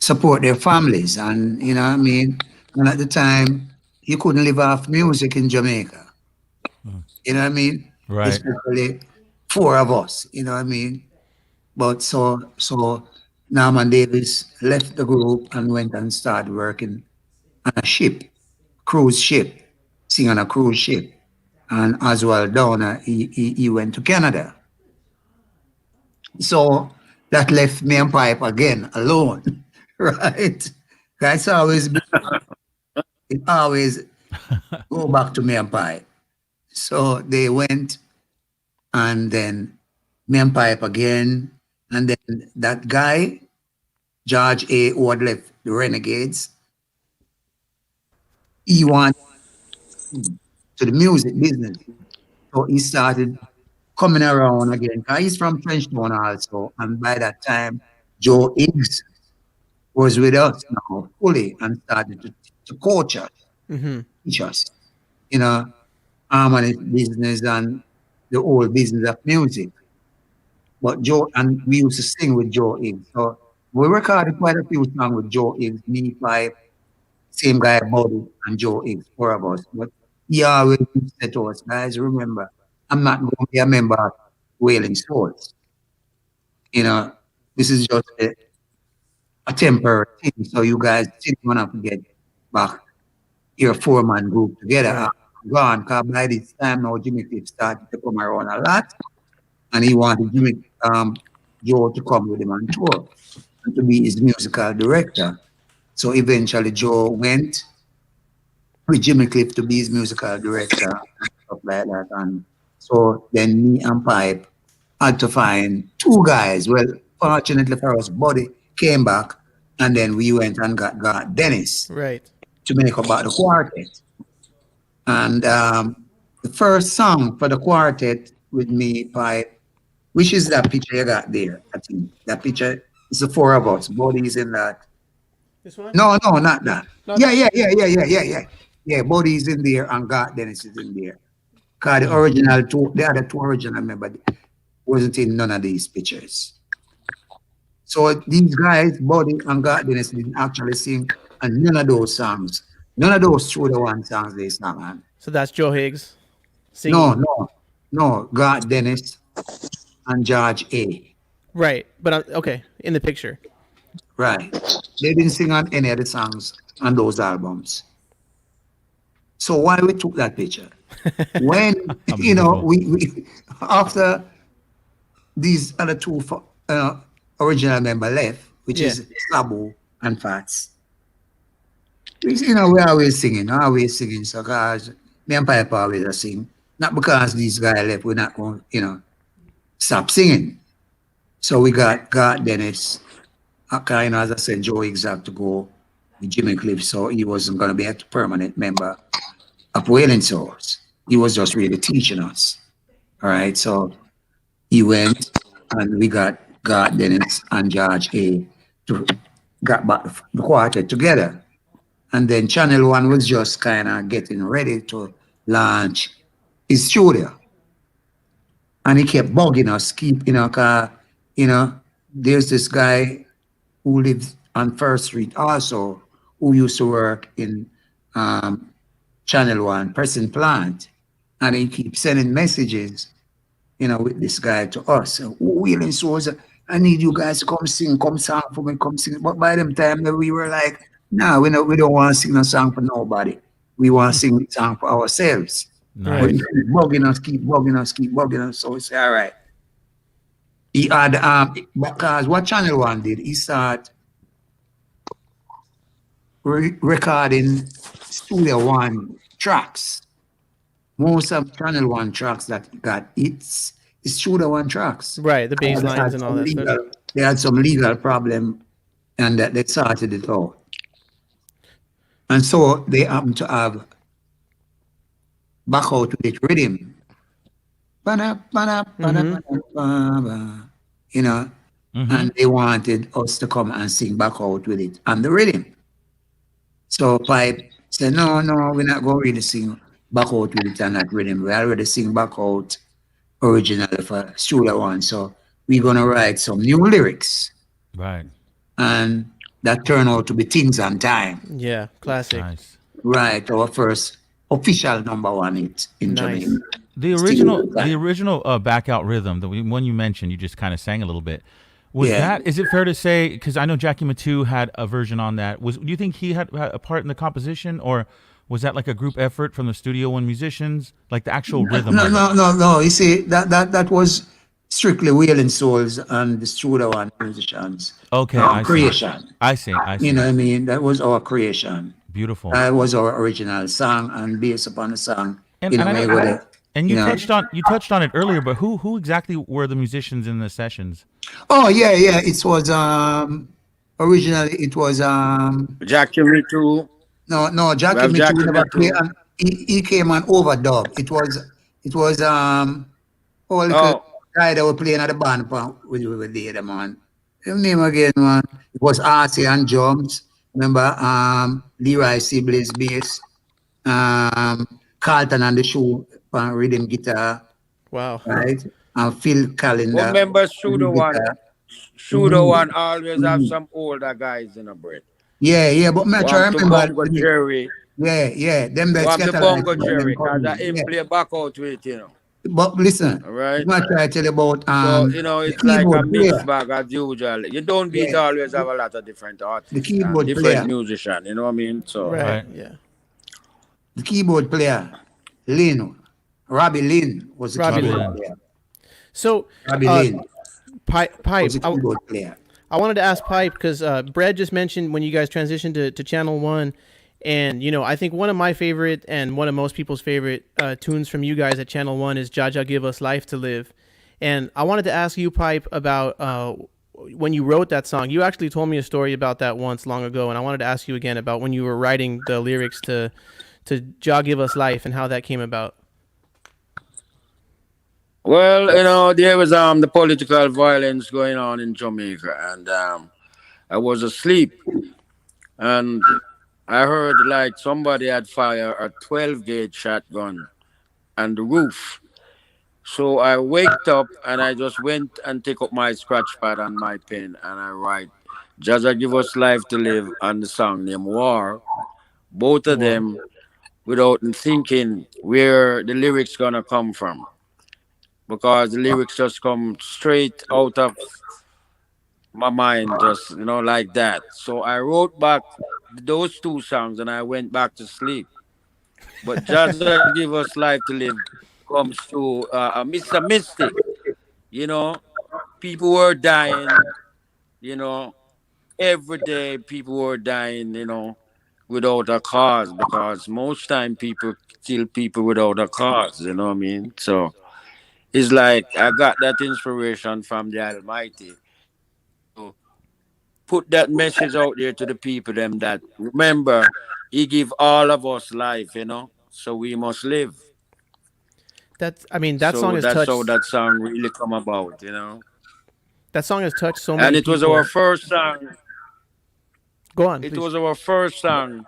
support their families. And, you know what I mean? And at the time, you couldn't live off music in Jamaica. You know what I mean? Right. Especially 4 of us, you know what I mean? But so Norman Davis left the group and went and started working on a ship, cruise ship, sing on a cruise ship. And Oswald Downer, he went to Canada. So that left me and Pipe again alone, right? That's always it always go back to me and Pipe. So they went, and then me and Pipe again, and then that guy, George A., who had left the Renegades, he went to the music business. So he started coming around again. He's from Frenchtown also, and by that time, Joe Higgs was with us now fully and started to coach us, teach us, you know, harmony business and the whole business of music. But and we used to sing with Joe Higgs. So we recorded quite a few songs with Joe Higgs, me, Pipe, same guy, Buddy, and Joe Higgs, 4 of us. But he always said to us, guys, remember, I'm not going to be a member of Wailing Souls. You know, this is just a temporary thing. So you guys still going to have to get back your 4-man group together. gone, because by this time now Jimmy Cliff started to come around a lot, and he wanted Joe to come with him on tour and to be his musical director. So eventually Joe went with Jimmy Cliff to be his musical director and stuff like that. And so then me and Pipe had to find two guys. Well, fortunately for us, Buddy came back, and then we went and got Dennis Right. to make about the quartet. And the first song for the quartet with me, Pipe, which is that picture you got there, I think. That picture is the four of us. Buddy's in that. This one? No, not that. Not Yeah. Yeah, Buddy's in there and God Dennis is in there. Because the original two, the other two original members wasn't in none of these pictures. So these guys, Buddy and God Dennis, didn't actually sing and none of those songs. None of those True the One songs they sang on. So that's Joe Higgs singing. No, God Dennis and George A. Right. But okay, in the picture. Right. They didn't sing on any of the songs on those albums. So why we took that picture? When, we after these other two original members left, which is Sabu and Fats, we always singing. So guys, me and Piper always sing. Not because these guys left, we're not going to, stop singing. So we got Dennis. As I said, Joe Higgs had to go with Jimmy Cliff, so he wasn't going to be a permanent member of Wailing Souls. He was just really teaching us. All right, so he went, and we got Dennis and George A. to got back the quartet together. And then Channel One was just kind of getting ready to launch his studio. And he kept bugging us, there's this guy who lives on First Street also, who used to work in Channel One, pressing plant. And he keeps sending messages, with this guy to us. Wailing Souls, I need you guys to come sing, come sing for me, come sing. But by them time, we were like, no, we don't want to sing a song for nobody. We want to sing a song for ourselves. Nice. But he keep bugging us. So we say, all right. He had, because what Channel One did, he started recording Studio One tracks. Most of Channel One tracks that got hits is Studio One tracks. Right, the bass lines and all that stuff. They had some legal problem, and that they sorted it out. And so they happened to have back out with it rhythm. And they wanted us to come and sing back out with it and the rhythm. So Pipe said, no, we're not going to really sing back out with it and that rhythm. We already sing back out originally for Studio One. So we're going to write some new lyrics. Right. And that turned out to be Things on Time. Yeah, classic. Nice. Right, our first official #1 hit in Jamaica. The original Back Out Rhythm, the one you mentioned, you just kind of sang a little bit. Was that? Is it fair to say? Because I know Jackie Matu had a version on that. Do you think he had a part in the composition, or was that like a group effort from the Studio One musicians, like the actual rhythm? No. You see, that was strictly Wailing Souls and the Studio One musicians. Okay, creation. I see. You know what I mean? That was our creation. Beautiful. That was our original song, and based upon the song, and you touched on it earlier, but who exactly were the musicians in the sessions? Oh yeah. It was originally it was Jackie Matu. No, Jackie Matu never played, and he came on overdub. It was guy that was playing at the band with the other man. His name again, man. It was RC and drums. Remember, Leroy Sibley's bass, Carlton and the shoe rhythm guitar. Wow. Right? And Phil Calendar. Remember, Shooter One always have some older guys in a break. Yeah, but me try remember. Bongo Jerry. Yeah. Them that the Bongo Jerry, because I play back out with it, But listen, all right. I try to tell you about so it's like a mixed bag as usual. You don't beat always have a lot of different artists, the keyboard different musicians. You know what I mean? So right. Yeah. The keyboard player Lynn, Robbie Lynn was the Robbie keyboard Lynn. player. So, Robbie Lynn Pipe, was the keyboard player. I wanted to ask Pipe because Brad just mentioned when you guys transitioned to Channel 1. And, I think one of my favorite and one of most people's favorite tunes from you guys at Channel 1 is Jaja Give Us Life to Live. And I wanted to ask you, Pipe, about when you wrote that song. You actually told me a story about that once long ago, and I wanted to ask you again about when you were writing the lyrics to Jah Give Us Life and how that came about. Well, there was the political violence going on in Jamaica, and I was asleep, and I heard like somebody had fired a 12-gauge shotgun on the roof. So I waked up and I just went and take up my scratch pad and my pen and I write Jaja Give Us Life to Live on the song named War. Both of them without thinking where the lyrics gonna come from. Because the lyrics just come straight out of my mind, just like that. So I wrote back those two songs and I went back to sleep. But Jaja Give Us Life to Live comes to Mr. Mystic. People were dying, every day people were dying, without a cause, because most time people kill people without a cause, you know what I mean? So it's like I got that inspiration from the Almighty to put that message out there to the people them that remember He give all of us life, so we must live. That So song has that's touched. how that song really come about, That song has touched so many. And it was people. our first song. Go on. It Please. was our first song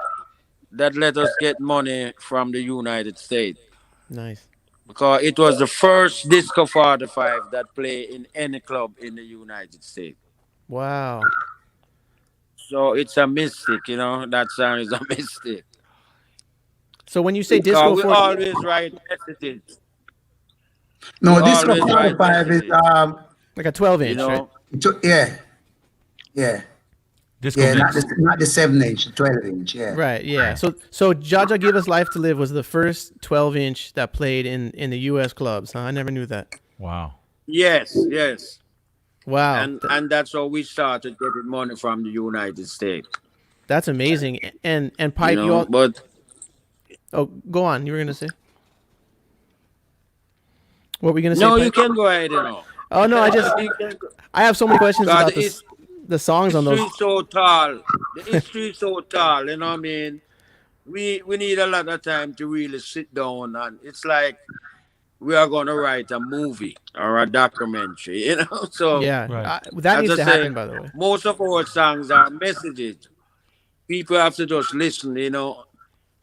that let us get money from the United States. Nice. Because it was the first Disco 45 that played in any club in the United States. Wow. So it's a mystic, that song is a mystic. So when you say Because disco, we 40, always write messages. No, We Disco always write 45 is messages. like a 12-inch, right? Yeah, Disco yeah, mix. not the 7-inch, 12-inch, yeah. Right. Yeah. So Jaja Give Us Life to Live was the first 12-inch that played in the U.S. clubs. Huh? I never knew that. Wow. Yes. Wow. And that's how we started getting money from the United States. That's amazing. And Pipe, you all. But Oh, go on. You were gonna say. What were you gonna say? no, Pipe? you can go ahead, Oh no, I have so many questions God, about the songs on those. history is so tall. The history is so tall, you know what I mean? We need a lot of time to really sit down, and it's like we are gonna write a movie or a documentary, So Yeah, Right. that as needs I to say, happen, by the way. most of our songs are messages. People have to just listen,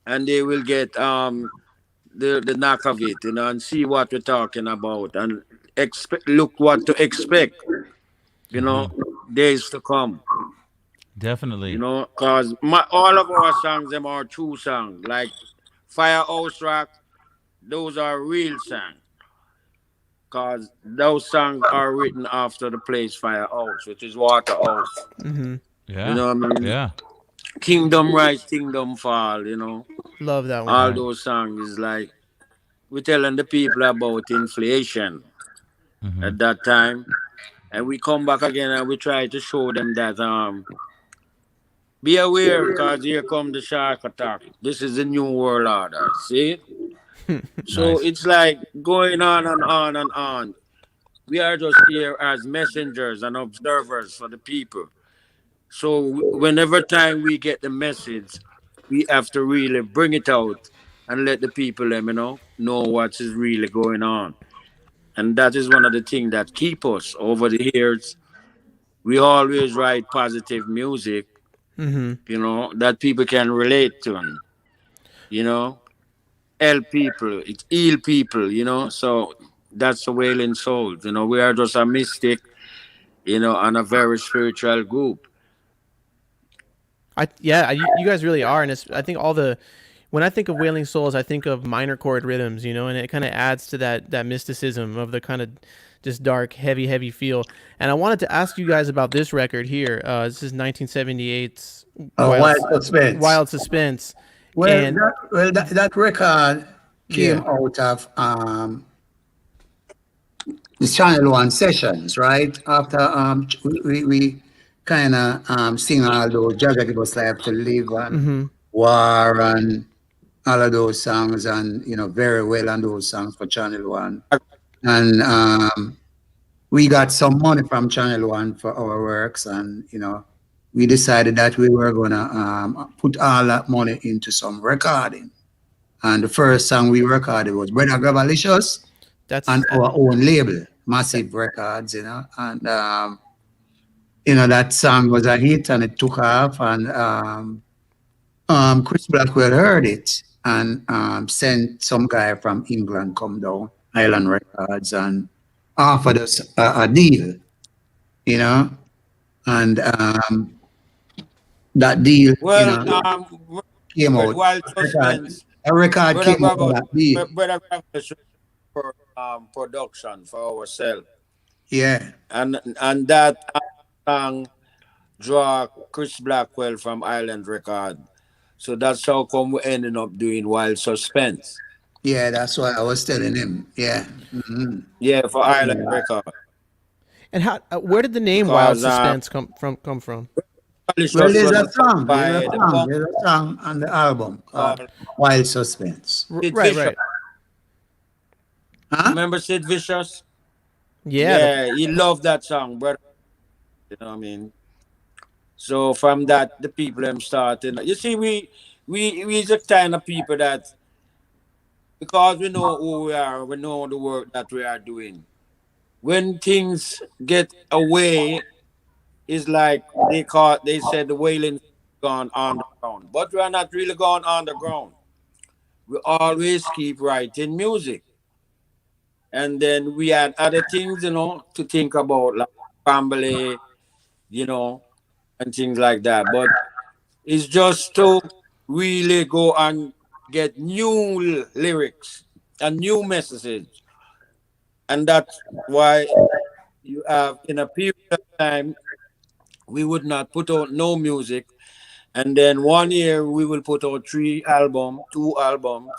and they will get the knack of it, and see what we're talking about and look what to expect, days to come. Definitely. Because all of our songs, them are true songs. Like Firehouse Rock, those are real songs. Because those songs are written after the place Firehouse, which is Waterhouse. Mm-hmm. Yeah. You know what I mean? Yeah. Kingdom Rise, Kingdom Fall, Love that one. All Right. those songs is like, we're telling the people about inflation at that time. And we come back again and we try to show them that be aware, because here come the shark attack. This is the new world order. See? So Nice. it's like going on and on and on. We are just here as messengers and observers for the people. So whenever time we get the message, we have to really bring it out and let the people know what is really going on. And that is one of the things that keep us over the years. We always write positive music, that people can relate to, and, help people, it heal people. So that's the Wailing Souls. We are just a mystic, and a very spiritual group. You guys really are, and I think when I think of Wailing Souls, I think of minor chord rhythms, and it kind of adds to that mysticism of the kind of just dark, heavy feel. And I wanted to ask you guys about this record here. This is 1978's Wild Suspense. Wild Suspense. Well, And that record, came Yeah. out of the Channel One sessions, right? After we kind of sing all those Jaja Give Us Life to Live and Mm-hmm. War and all of those songs, and very well on those songs for Channel One. And we got some money from Channel One for our works, and we decided that we were gonna put all that money into some recording. And the first song we recorded was Brother Gravalicious That's on our own label, Massive Records, and that song was a hit and it took off, and Chris Blackwell heard it and sent some guy from England come down, Island Records, and offered us a deal, you know, and that deal, Well, came out. while suspense, A record Brother came out of Gravel, that deal. Brother Gravel should for production for ourselves, Yeah, and that song draw Chris Blackwell from Island Record. So that's how come we ended up doing Wild Suspense. yeah, that's what I was telling him. Yeah. Yeah, for Island Record. and how where did the name Wild Because Suspense come from? Well, Malicious there's was a song. by the punk There's a song on the album called called Wild Suspense. Sid Right, Vicious. right. Huh? Remember Sid Vicious? Yeah, Yeah, he loved that song, brother. You know what I mean? So from that, the people them starting. You see, we the kind of people that because we know who we are, we know the work that we are doing. When things get away, it's like they said the wailing gone underground, but we are not really gone underground. We always keep writing music, and then we had other things, to think about like family, you know, and things like that. But it's just to really go and get new lyrics and new messages. And that's why you have in a period of time we would not put out no music. And then 1 year we will put out 3 albums, 2 albums,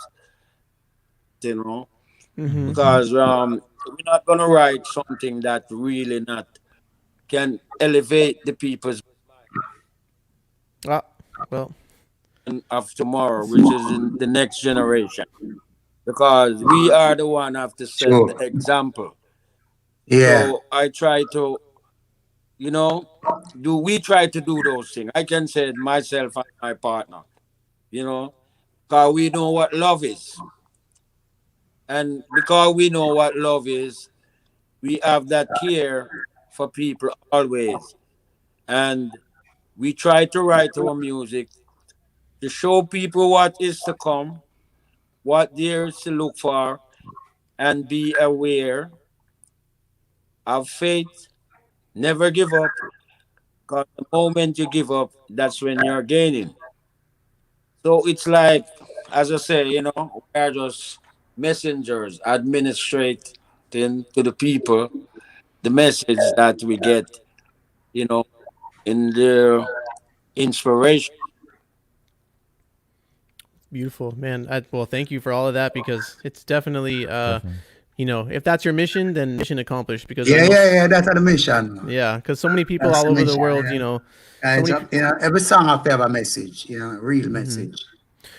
you know, Mm-hmm. because we're not gonna write something that really not can elevate the people's Ah, well, of tomorrow, which is in the next generation. Because we are the one have to set the Sure. example. Yeah. So I try to, you know, do we try to do those things? I can say it myself and my partner, because we know what love is. And because we know what love is, we have that care for people always. And we try to write our music to show people what is to come, what there is to look for, and be aware, have faith, never give up. Because the moment you give up, that's when you're gaining. So it's like, as I say, we are just messengers, administrating to the people the message that we get, you know, in their inspiration. beautiful, man. Well, thank you for all of that because it's definitely, Definitely. if that's your mission, then mission accomplished. Because I Yeah, know, yeah, yeah. That's the mission. yeah, because so many people That's all the over the mission. world, Yeah. so It's many. every song have to have a message. A real message.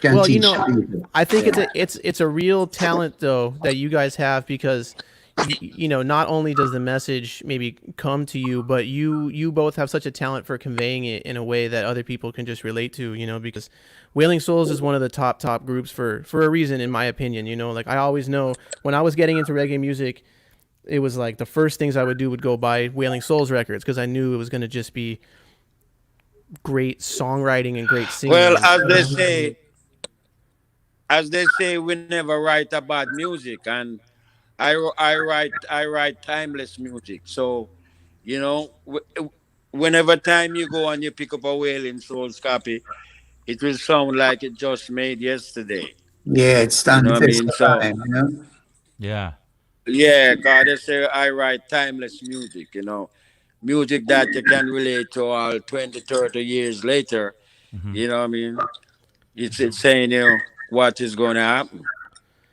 Can Well, teach people. I think Yeah. it's a real talent though that you guys have because not only does the message maybe come to you, but you both have such a talent for conveying it in a way that other people can just relate to, because Wailing Souls is one of the top groups for a reason, in my opinion. Like I always know when I was getting into reggae music, it was like the first things I would do would go buy Wailing Souls records because I knew it was going to just be great songwriting and great singing. Well, as they say, we never write about music, and I write timeless music. So, whenever time you go and you pick up a Wailing Souls copy, it will sound like it just made yesterday. Yeah, it You stand know the what I test mean? of So, time. Yeah. yeah, God, they say I write timeless music, music that you can relate to all 20, 30 years later. Hmm. You know what I mean? It's saying, what is going to happen.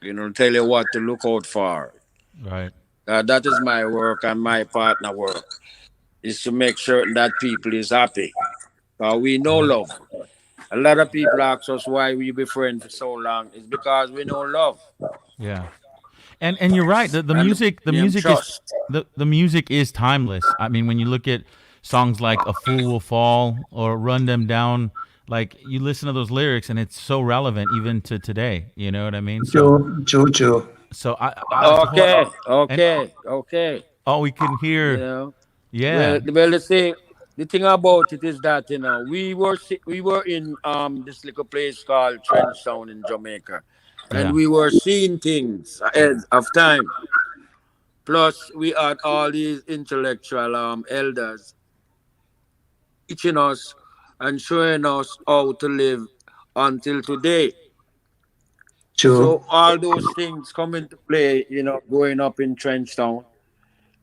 tell you what to look out for. Right. That is my work and my partner work is to make certain that people is happy. We know love. A lot of people ask us why we be friends for so long. It's because we know love Yeah. And you're right. The and music trust. the music is timeless. I mean, when you look at songs like "A Fool Will Fall" or "Run Them Down," like you listen to those lyrics and it's so relevant even to today. You know what I mean? So True, true, true. so Okay, and okay, okay. all we can You hear, know, yeah, the thing about it is that we were in this little place called Trenchtown in Jamaica, and yeah, we were seeing things ahead of time. Plus, we had all these intellectual elders teaching us and showing us how to live until today. True. So all those things come into play, growing up in Trenchtown.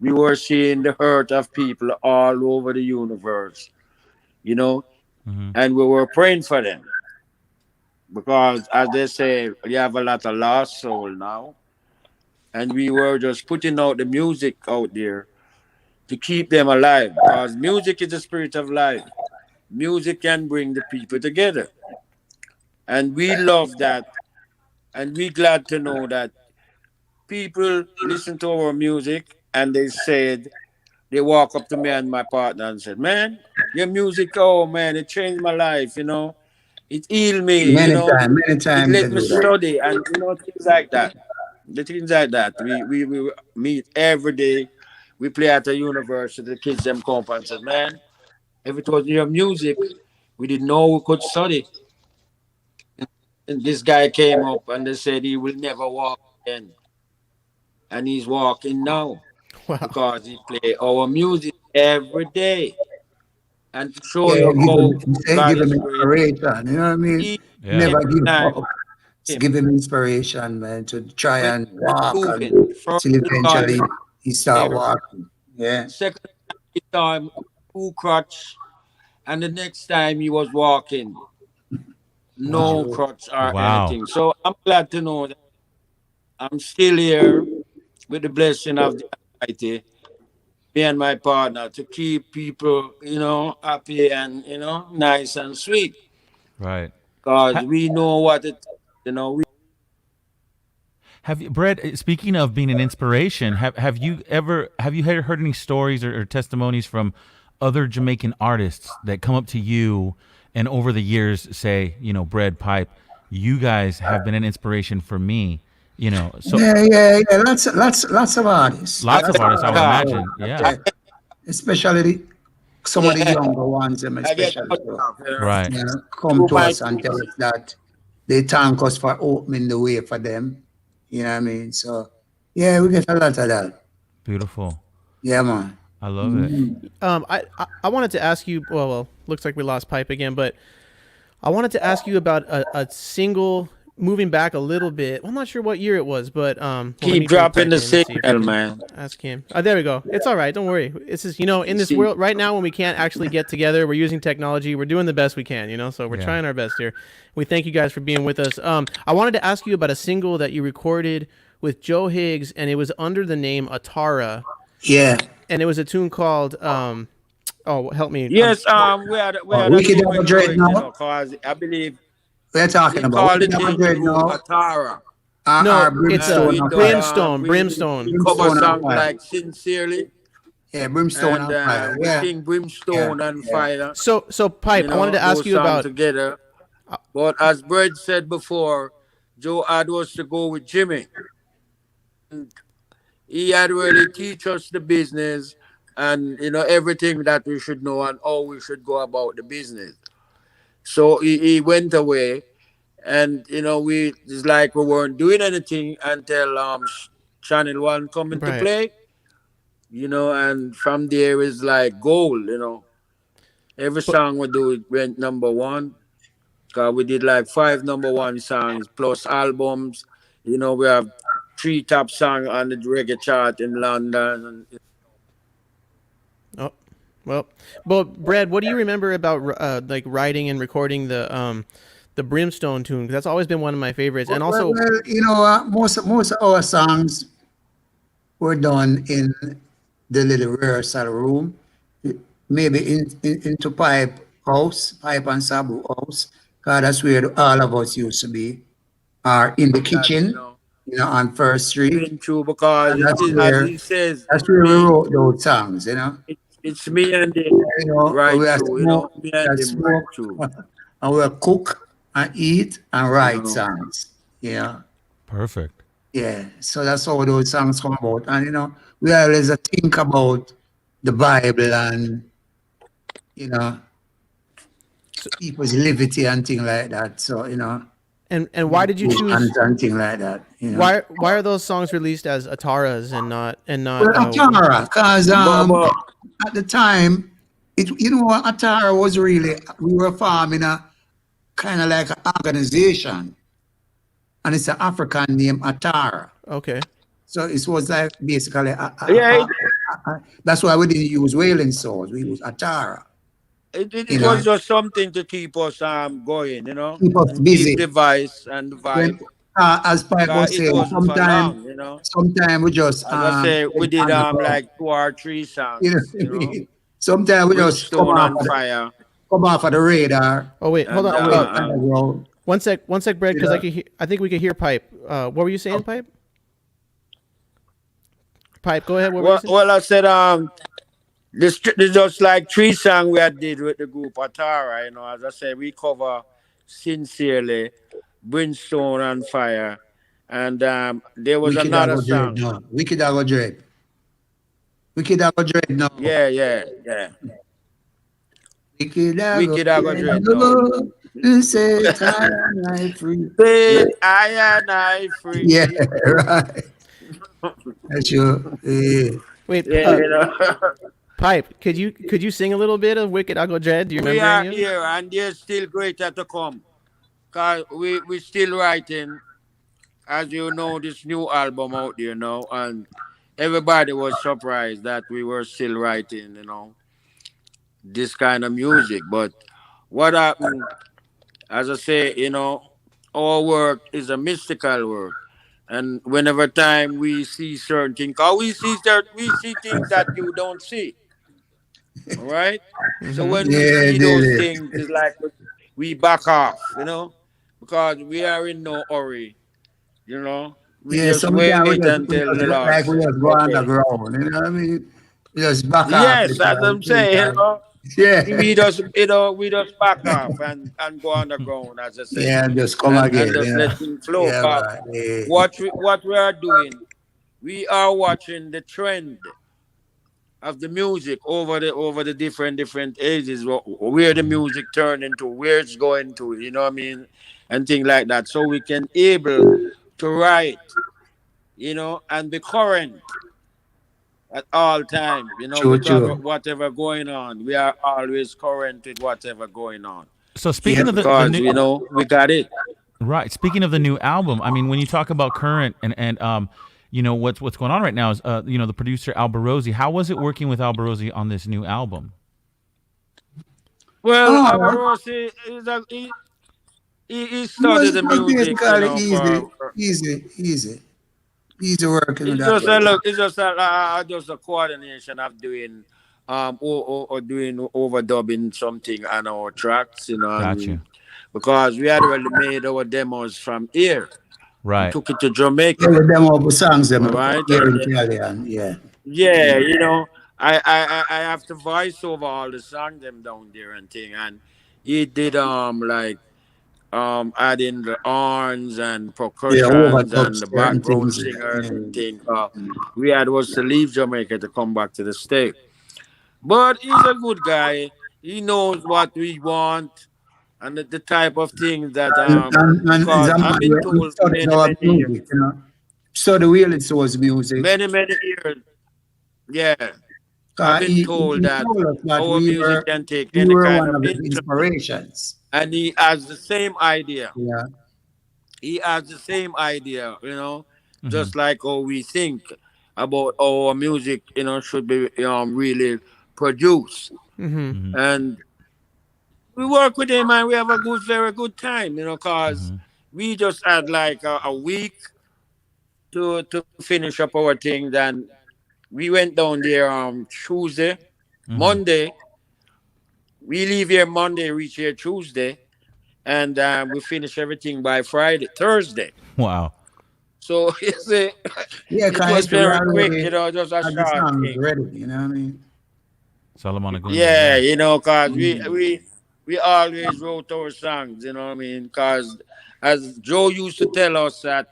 We were seeing the hurt of people all over the universe, you know, hmm and we were praying for them because, as they say, we have a lot of lost soul now, and we were just putting out the music out there to keep them alive because music is the spirit of life. Music can bring the people together, and we love that, and we glad to know that people listen to our music and they said they walk up to me and my partner and said, "Man, your music, oh man, it changed my life, It healed me, Many It times they let me do that. study and things like that." The things like that. We meet every day. We play at a university, the kids them come up and said, "Man, if it was your music, we didn't know we could study." And this guy came up and they said he will never walk again. And he's walking now Wow. because he play our music every day. And to show Yeah, you how give God him is great, inspiration. You know what I mean? each and yeah, Never every give time up. Just him give him inspiration, man, to try when and walk and moving from till the start eventually he start there. walking. Yeah. Second time, two crutch, and the next time he was walking, no Wow. crutch or wow, anything. So I'm glad to know that I'm still here with the blessing of the Almighty, me and my partner, to keep people, happy and nice and sweet. right. Because Ha- we know what it, you know, we have you, Brett? Speaking of being an inspiration, have you heard any stories or testimonies from other Jamaican artists that come up to you and over the years say, Bread Pipe, you guys have been an inspiration for me. So Yeah, yeah, yeah. Lots of artists. I lots of Lots of artists, I get would artists. talk. Yeah, imagine. Yeah, I yeah. get, Especially some of the yeah, younger ones, them I get especially. to So, talk. right. come Through to my us and tell kids. us that they thank us for opening the way for them. You know what I mean? So, yeah, we get a lot of that. Beautiful. Yeah, man. I love it. Mhm. I wanted to ask you. Well, looks like we lost Pipe again, but I wanted to ask you about a single. Moving back a little bit, I'm not sure what year it was, but well, let Keep me bring dropping Pipe the in and see if we signal, can man. ask him. There we go. It's all right. Don't worry. It's just in You this see, world right now when we can't actually get together, we're using technology. We're doing the best we can, So we're Yeah. trying our best here. We thank you guys for being with us. I wanted to ask you about a single that you recorded with Joe Higgs, and it was under the name Atara, Yeah. and it was a tune called oh, help me. yes, we Oh, had a Wicked name Double for Dread it, now. cause I believe We're talking he about called Wicked the Double thing, the Dread group now. Atara. No, Our it's And Brimstone we on done fire. Brimstone. we cover Brimstone on songs fire. like Sincerely Yeah, Brimstone and on fire. we Yeah. sing Yeah. Brimstone and Yeah. Fire, So Pipe, I wanted to ask those you songs about. together. But as Brad said before, Joe had was to go with Jimmy. He had really teach us the business and everything that we should know and how we should go about the business. So he went away and we it's like we weren't doing anything until Channel One come into Right. play, and from there is like gold, Every But song we do it went number one. Cause we did like five number one songs plus albums. We have three top songs on the reggae chart in London. And oh, well, Brad, what do you remember about like writing and recording the Brimstone tune, because that's always been one of my favorites. And Well, also, you know, most of our songs were done in the little rehearsal room, maybe into pipe and sabu house, because that's where all of us used to be, or in the kitchen, on First Street. Been through because And as he says, that's where we wrote those songs, it's me and him right we are through, smoke, me we and are him right smoke, through. and we'll cook and eat and write know. songs. Yeah. Perfect. Yeah, so that's how those songs come about. And, we always think about the Bible and, people's liberty and things like that. So, and why did you choose? and things like that. Why are those songs released as Ataras and not Well, Atara, because But at the time, Atara was really, we were forming a kind of like an organization. And it's an African name, Atara. Okay. So it was like basically, that's why we didn't use Wailing Souls. We used Atara. it was just something to keep us going, Keep us busy. Keep the vice and the vibe. As Pipe was saying, sometimes we just. As I say, we did like 2 or 3 songs. Sometimes we just come off of the radar. Oh wait, hold on. Wait. One sec, Brad, because I think we could hear Pipe. What were you saying, Pipe? Pipe, go ahead. What were you saying? Well, I said, this just like 3 songs we had did with the group Atara. As I said, we cover Sincerely, Brimstone and Fire, and there was another song. No. Wicked Aggo Dread. No. Yeah. Wicked Aggo Dread. No. Set I and I free. Set I and I free. Yeah, right. That's your. Wait, Pipe, could you sing a little bit of Wicked Aggo Dread? Do you remember? We are here, and there's still greater to come. Cause we still writing, as you know, this new album out there now, and everybody was surprised that we were still writing, this kind of music. But what happened? As I say, our work is a mystical work. And whenever time we see certain things, we see things that you don't see. All right? So when we see those things, it's like we back off, because we are in no hurry, We just wait until the Lord. Like we just go underground, you know what I mean? We just back off. Yes, as I'm saying, Yeah. We just back off and go underground, as I say. Yeah, and just come again. And just let things flow. Yeah, right. What we are doing, we are watching the trend of the music over the different ages, where the music turned into, where it's going to, you know what I mean, and things like that, so we can able to write, and be current at all times, True. Whatever going on, we are always current with whatever going on. So speaking of because the new, we got it right. Speaking of the new album, I mean, when you talk about current and what's going on right now is the producer Alberosi. How was it working with Alberosi on this new album? Well, Alberosi he started the music. Easy working. It's just a coordination of doing or doing overdubbing something on our tracks, Gotcha. Because we had already made our demos from here. Right. We took it to Jamaica. Yeah, the demo songs them right. Italian, yeah. Yeah, I have to voice over all the songs them down there and thing, and he did adding the horns and percussions and the background singers and things. We was to leave Jamaica to come back to the state. But he's a good guy. He knows what we want and the type of things that I've been told many years. So the Wailing Souls music. Many years. Yeah. I've been told that our music can take any kind of inspirations. And he has the same idea. Yeah. He has the same idea, just like how we think about our music, should be really produced. Mm-hmm. And we work with him and we have a very good time, cause we just had like a week to finish up our thing. Then we went down there Tuesday, Monday. We leave here Monday, reach here Tuesday, and we finish everything by Thursday. Wow. So Yeah, it was because we very quick, already just a had the short songs thing. ready, you know what I mean? Solomon Agunde, Yeah, yeah. cause we always wrote our songs, you know what I mean? Cause as Joe used to tell us that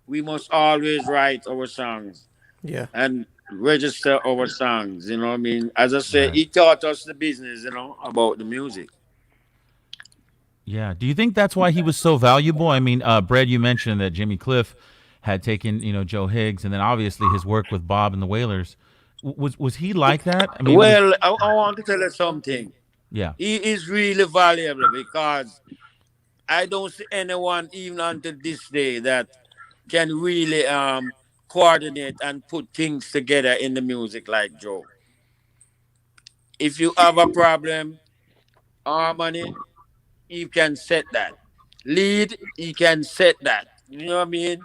we must always write our songs Yeah. and register our songs, you know what I mean? As I said, Right. he taught us the business, about the music. Yeah. Do you think that's why he was so valuable? I mean, Brad, you mentioned that Jimmy Cliff had taken, Joe Higgs, and then obviously his work with Bob and the Wailers. Was he like that? I mean, Well, I want to tell you something. yeah. He is really valuable because I don't see anyone even until this day that can really coordinate and put things together in the music like Joe. If you have a problem, harmony, he can set that. Lead, he can set that. You know what I mean?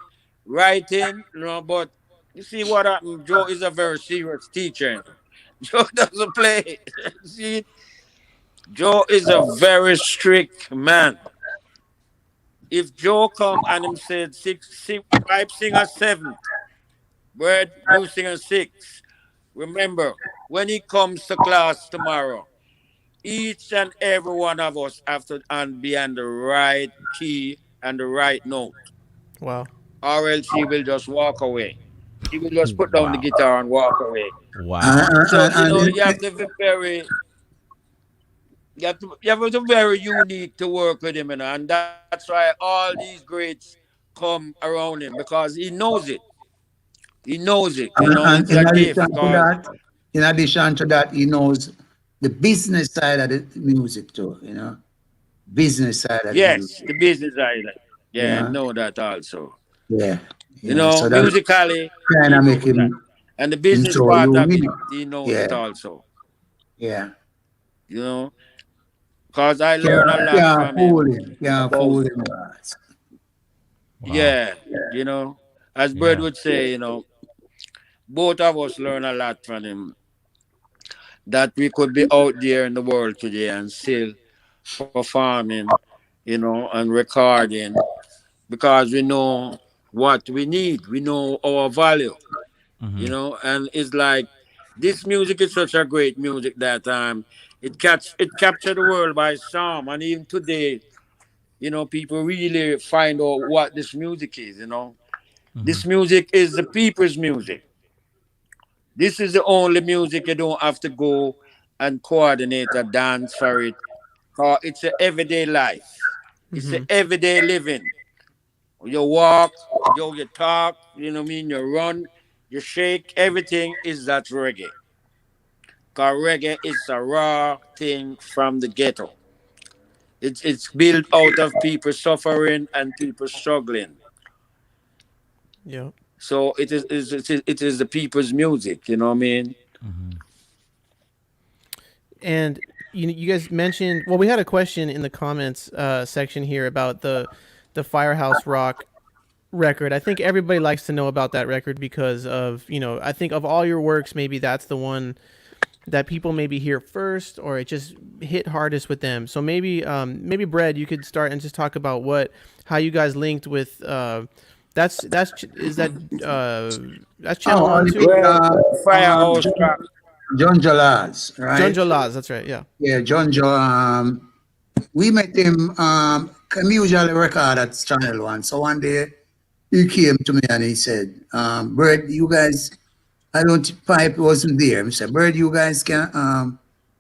Writing, but you see what happened? Joe is a very serious teacher. Joe doesn't play. See, Joe is a very strict man. If Joe come and him said five singer seventh, Bird, you singer six. Remember, when he comes to class tomorrow, each and every one of us have to and be on the right key and the right note, Wow. or else he will just walk away. He will just put down the Wow. guitar and walk away. Wow. So And you have to be very, you have to be very unique to work with him, and that's why all these greats come around him because he knows it. He knows it. and It's a gift. Cause in addition to that, he knows the business side of the music too, you know. Business side of the yes, music. the business side. Yeah, I Yeah. know that also. Yeah. So that Musically, kind he of make knows that. And the him business so part of it, unique. he knows it Yeah. also. Yeah. You know, because I learn a lot from him Can't about, fool him. Guys. Wow. yeah, as Bird Yeah. would say, both of us learn a lot from him that we could be out there in the world today and still performing, and recording because we know what we need. We know our value, and it's like this music is such a great music that it captured the world by storm. And even today, people really find out what this music is. This music is the people's music. This is the only music you don't have to go and coordinate a dance for it. It's a everyday life. It's a everyday living. You walk, you talk, you know what I mean? You run, you shake, everything is that reggae. Because reggae is a raw thing from the ghetto. It's built out of people suffering and people struggling. Yeah. So it is the people's music, you know what I mean? And you guys mentioned, well, we had a question in the comments section here about the Firehouse Rock record. I think everybody likes to know about that record because of, I think of all your works, maybe that's the one that people maybe hear first, or it just hit hardest with them. So maybe Brad, you could start and just talk about how you guys linked with that's channel one too? Firehouse Rock. Junjo Lawes, right? Junjo Lawes, that's right, yeah. Yeah, Junjo. We met him. We usually record at Channel One. So one day he came to me and he said, "Bird, you guys, I don't pipe wasn't there." He said, "Bird, you guys can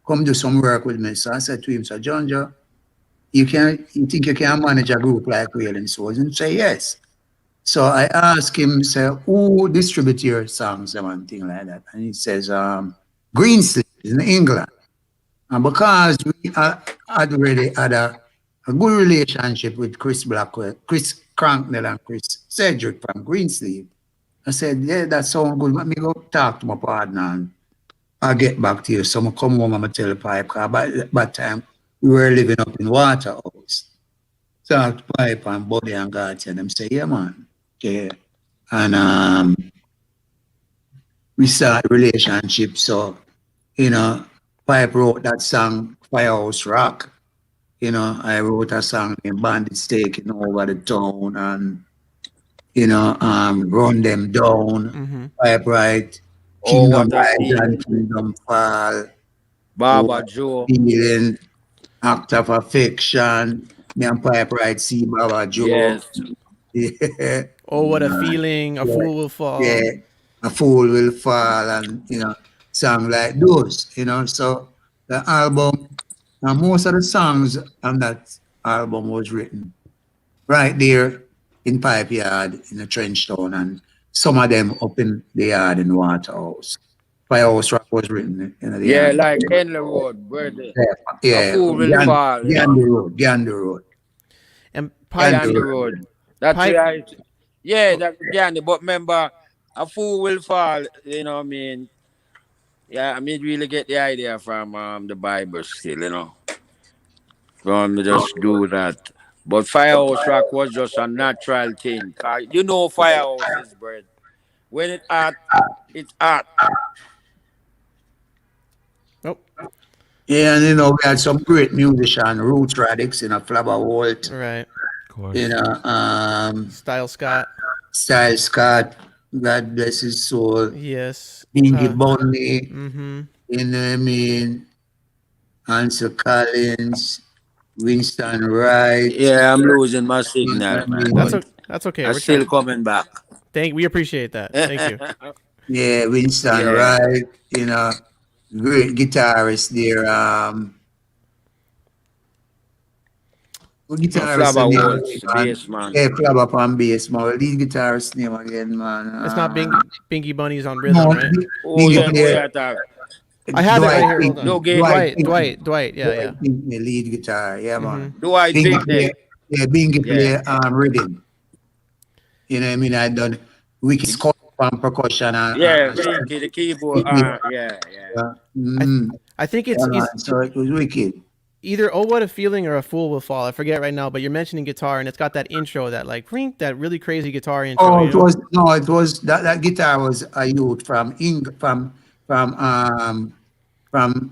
come do some work with me." So I said to him, "So Junjo, you think you can manage a group like Wailing Souls?" And he said, "Yes." So I asked him, say, "Who distribute your songs and one thing like that?" And he says, "Greensleeves in England." And because we had already had a good relationship with Chris Blackwell, Chris Cranknell and Chris Cedric from Greensleeve, I said, "Yeah, that sounds good. Let me go talk to my partner and I'll get back to you." So I come home and I tell the pipe, because by that time we were living up in Waterhouse. So Pipe and Buddy and God and them say, yeah, man. Okay. And we start relationship. So, Pipe wrote that song Firehouse Rock. I wrote a song in Bandits taking over the town and run them down. Mm-hmm. Pipe right. Oh, Kingdom what a Rise scene. and Kingdom Fall. Baba Joe. Feeling, Act of Affection. Me and Pipe right see Baba Joe. Yes. Yeah. Oh, what a feeling! A Yeah. fool will fall. Yeah. A Fool Will Fall and song like those, So the album, and most of the songs on that album was written right there in Pipe Yard in the Trench Town, and some of them up in the yard in Waterhouse. Firehouse Rock was written in the Yeah, yard. like Henley Road, brother. Yeah, A fool will fall. Gander Road. And Pipe, Gandhi Road. That's Pipe- right. Yeah, that's Gandhi. But remember, a fool will fall. You know what I mean? Yeah, I mean, really get the idea from the Bible still, Don't just do that. But Firehouse Rock was just a natural thing. 'Cause you know Firehouse is bread. When it's hot, it's hot. oh, Yeah, and we had some great musicians, Roots Radix, Flabber Holt, right. Of course. Style Scott. Style Scott, God bless his soul, Yes. Bingy Bunny, Mm-hmm. you know what I mean? Ansel Collins, Winston Wright. Yeah, I'm losing my signal, man. That's okay. I'm We're still trying. coming back. We appreciate that. Thank you. Yeah, Winston Yeah. Wright, great guitarist there. What guitarist Flabber name? Holt, bass man. Yeah, Flabber on bass, man. Lead guitarist name again, man. It's not Bingy Bunny's on rhythm, right? Oh, yeah, that. I have it right here. Hold on. No, Dwight. Yeah, yeah. Pinckney, lead guitar, yeah, man. Do I Bingy think play, that? yeah, Bingy play rhythm. You know what I mean? I done wicked score and percussion and Yeah, Pinky, the keyboard. Yeah. I think it's so it was wicked. either "Oh What a Feeling" or "A Fool Will Fall." I forget right now, but you're mentioning guitar, and it's got that intro, that like ring, that really crazy guitar intro. Oh, it was that guitar was a youth from from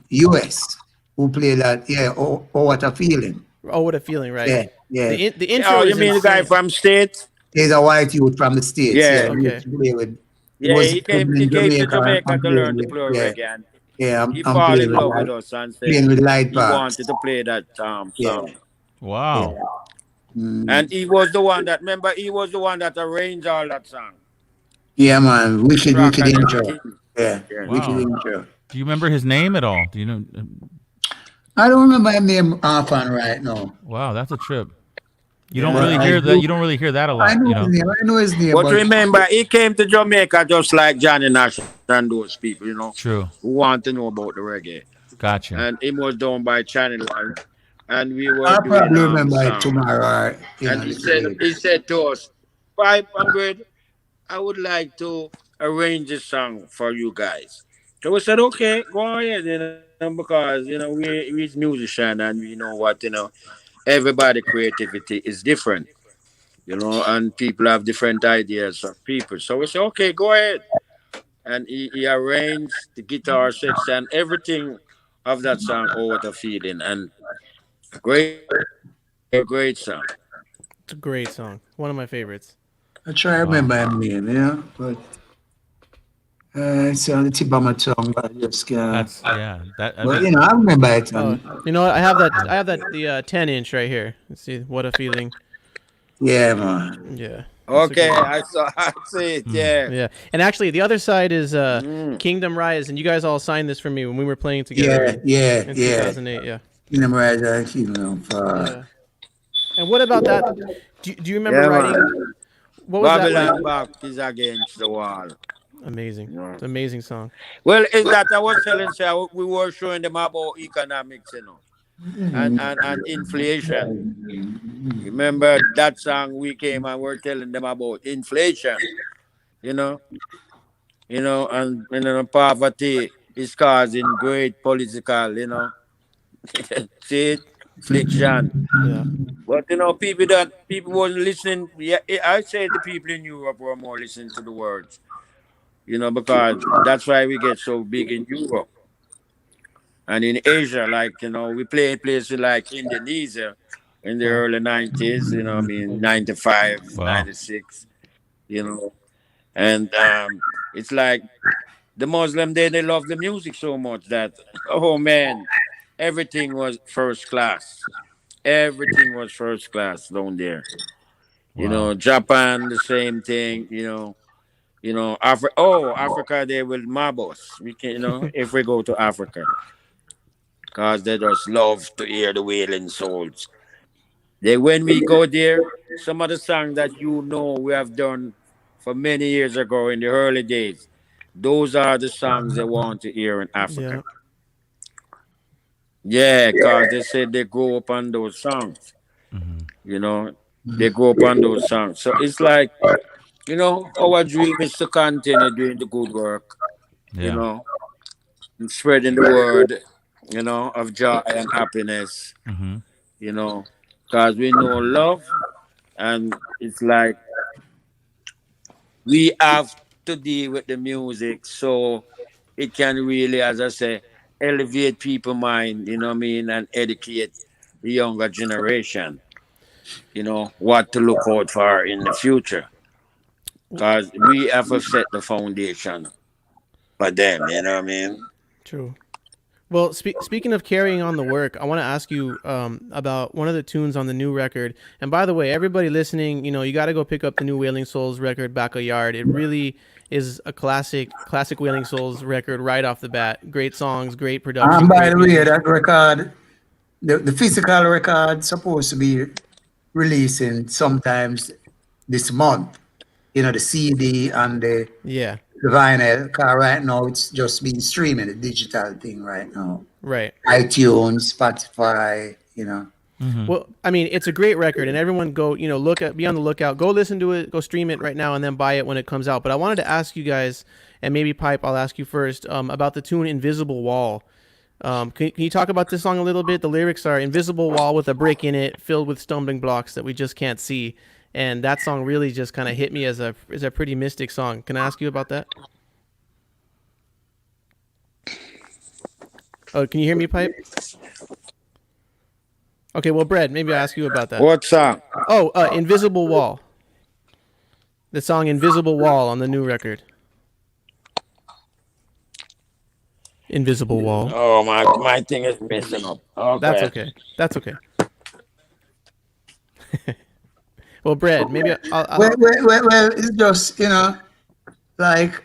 US who played that. Yeah, oh what a feeling. "Oh What a Feeling," right? Yeah, yeah. The intro. Oh, you is mean the guy insane. from State? He's a white youth from the States. Yeah. He Okay. used to play with. Yeah, was he came in to Jamaica and to learn playing to with- play yeah, reggae. And yeah, he I'm fall in playing love with with us and playing said with light he parts. wanted to play that song. Yeah. Wow. And he was the one that, remember, he was the one that arranged all that song. Yeah, man. Wicked Track and intro. everything. Yeah, Yeah. wicked Wow. intro. Do you remember his name at all? Do you know? I don't remember his name offhand right now. Wow, that's a trip. You don't Yeah, really I hear do. that. You don't really hear that a I lot. know his name. I know his name. But remember, he came to Jamaica just like Johnny Nash and those people, True. who want to know about the reggae. Gotcha. And it was done by Channel and we were I'll doing probably remember it song. tomorrow. And he said to us, 500, I would like to arrange this song for you guys. So we said, okay, go ahead, because we're musician and we know what, everybody creativity is different, and people have different ideas of people. So we said, okay, go ahead. And he arranged the guitar section, everything of that song, Oh What a Feeling. And great song. It's a great song. One of my favorites. I try to remember his name, but it's on the tip of my tongue, but I just can't. That's That. I But mean, I remember it. Oh, you know what? I have that the 10-inch right here. Let's see. What a Feeling. Yeah, man. Yeah. Okay, That's a I see it, yeah. Yeah. And actually, the other side is Kingdom Rise, and you guys all signed this for me when we were playing together. Yeah, In yeah. 2008. Yeah. Kingdom Rise, Yeah. And what about that? Do you remember Yeah, writing? man. What was that Babylon like? back is against the wall. Amazing. Yeah. It's an amazing song. Well, is that I was telling you, we were showing them about economics, and inflation. Remember that song we came and we're telling them about inflation, and poverty is causing great political, see it? Affliction. Yeah. But people wasn't listening. Yeah, I say the people in Europe were more listening to the words. Because that's why we get so big in Europe and in Asia. Like we played places like Indonesia in the Wow. early 90s. 95, Wow. 96. You know, and it's like the Muslim they love the music so much that oh man, everything was first class. Everything was first class down there. Wow. Japan the same thing. Africa they will mob us. We can if we go to Africa because they just love to hear the Wailing Souls. When we go there, some of the songs that we have done for many years ago in the early days, those are the songs they want to hear in Africa. Yeah. Yeah, because they said they grow up on those songs. They grow up on those songs. So it's like, our dream is to continue doing the good work, you Yeah. know, and spreading the word, of joy and happiness, Mm-hmm. because we know love. And it's like we have to deal with the music so it can really, as I say, elevate people's mind, what I mean, and educate the younger generation, what to look out for in the future. Because we have to set the foundation for them, you know what I mean? True. Well, speaking of carrying on the work, I want to ask you about one of the tunes on the new record. And by the way, everybody listening, you got to go pick up the new Wailing Souls record, Back a Yard. It really is a classic Wailing Souls record right off the bat. Great songs, great production. And by great the way, music. that record, the physical record, supposed to be releasing sometimes this month. The CD and the Yeah, vinyl. Because right now it's just being streaming, the digital thing right now. right. iTunes, Spotify. Mm-hmm. Well, I mean, it's a great record, and everyone go, be on the lookout. Go listen to it, go stream it right now, and then buy it when it comes out. But I wanted to ask you guys, and maybe Pipe, I'll ask you first, about the tune "Invisible Wall." Can you talk about this song a little bit? The lyrics are "Invisible wall with a brick in it, filled with stumbling blocks that we just can't see," and that song really just kind of hit me as a pretty mystic song. Can I ask you about that? Oh, can you hear me, Pipe? Okay, well, Brad, maybe I'll ask you about that. What song? Oh, Invisible Wall. The song Invisible Wall on the new record. Invisible Wall. Oh, my thing is messing up. Okay. That's okay. Well, Brad, maybe I'll Well, it's just, like,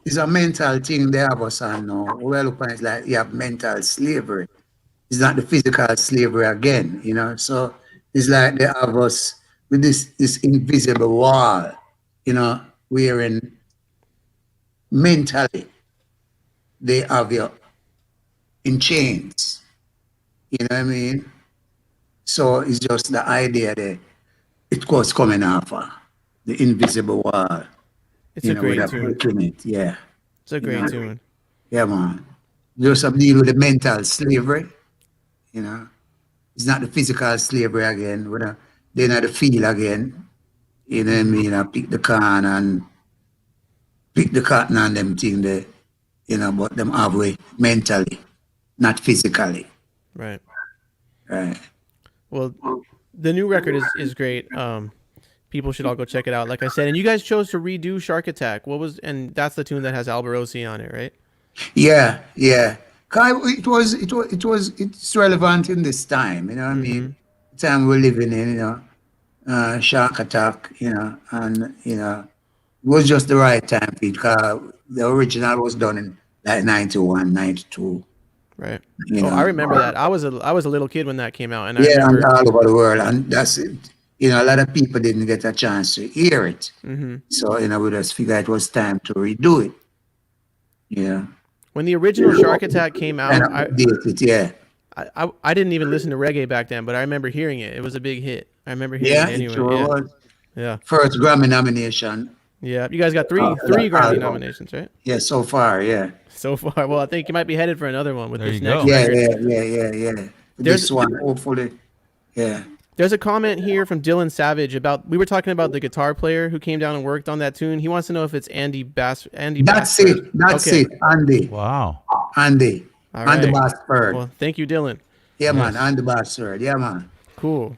it's a mental thing they have us on now. Well, look, it's like you have mental slavery. It's not the physical slavery again, So it's like they have us with this invisible wall, wherein mentally they have you in chains. You know what I mean? So it's just the idea that it was coming off the invisible wall. it's a great with a tune. brick in it. Yeah. It's a great tune. Yeah, man. Just have to deal with the mental slavery. It's not the physical slavery again. They're not the feel again. You know what I mean? I pick the cotton and them thing there. But them have way mentally, not physically. Right. Right. Well, the new record is great. People should all go check it out. Like I said, and you guys chose to redo Shark Attack. And that's the tune that has Alberosi on it, right? Yeah. It's relevant in this time, you know what I mean? The time we're living in, Shark Attack, and it was just the right time for it, because the original was done in like 91, 92. Right. You know. I remember that. I was a little kid when that came out, and I Yeah, and remember. all over the world, and that's it. A lot of people didn't get a chance to hear it. So, we just figured it was time to redo it. Yeah. When the original Shark Attack came out, And update it, yeah. I didn't even listen to reggae back then, but I remember hearing it. It was a big hit. I remember hearing Yeah, it anyway. it sure was. Yeah. First Grammy nomination. Yeah. You guys got three Grammy nominations, right? Yeah, so far, yeah. So far. Well, I think you might be headed for another one with There this you next go. Yeah, record. yeah. this one. Hopefully, yeah. There's a comment here from Dylan Savage about, we were talking about the guitar player who came down and worked on that tune. He wants to know if it's Andy Bass. That's it. That's it. Andy. Wow. Andy. All right. Andy Bassford. Well, thank you, Dylan. Yeah, man. Andy Bassford. Yeah, man. Cool.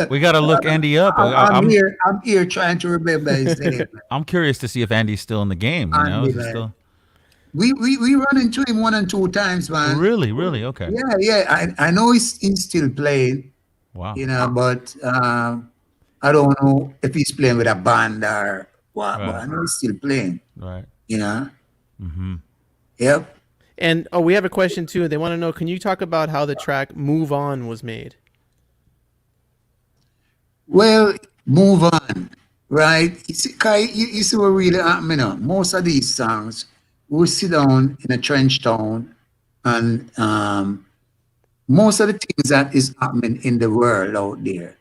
We got to look Andy up. I'm here trying to remember his name. I'm curious to see if Andy's still in the game. You know? Andy, Still... We run into him 1 and 2 times, man. Really? Okay. Yeah. I know he's still playing. Wow. You know, but I don't know if he's playing with a band or what. Right. But I know he's still playing. Right. You know. Mm-hmm. Yep. And we have a question too. They want to know, can you talk about how the track "Move On" was made? Well, move on, right? You see, you see what really happening now. Most of these songs, we sit down in a trench town, and most of the things that is happening in the world out there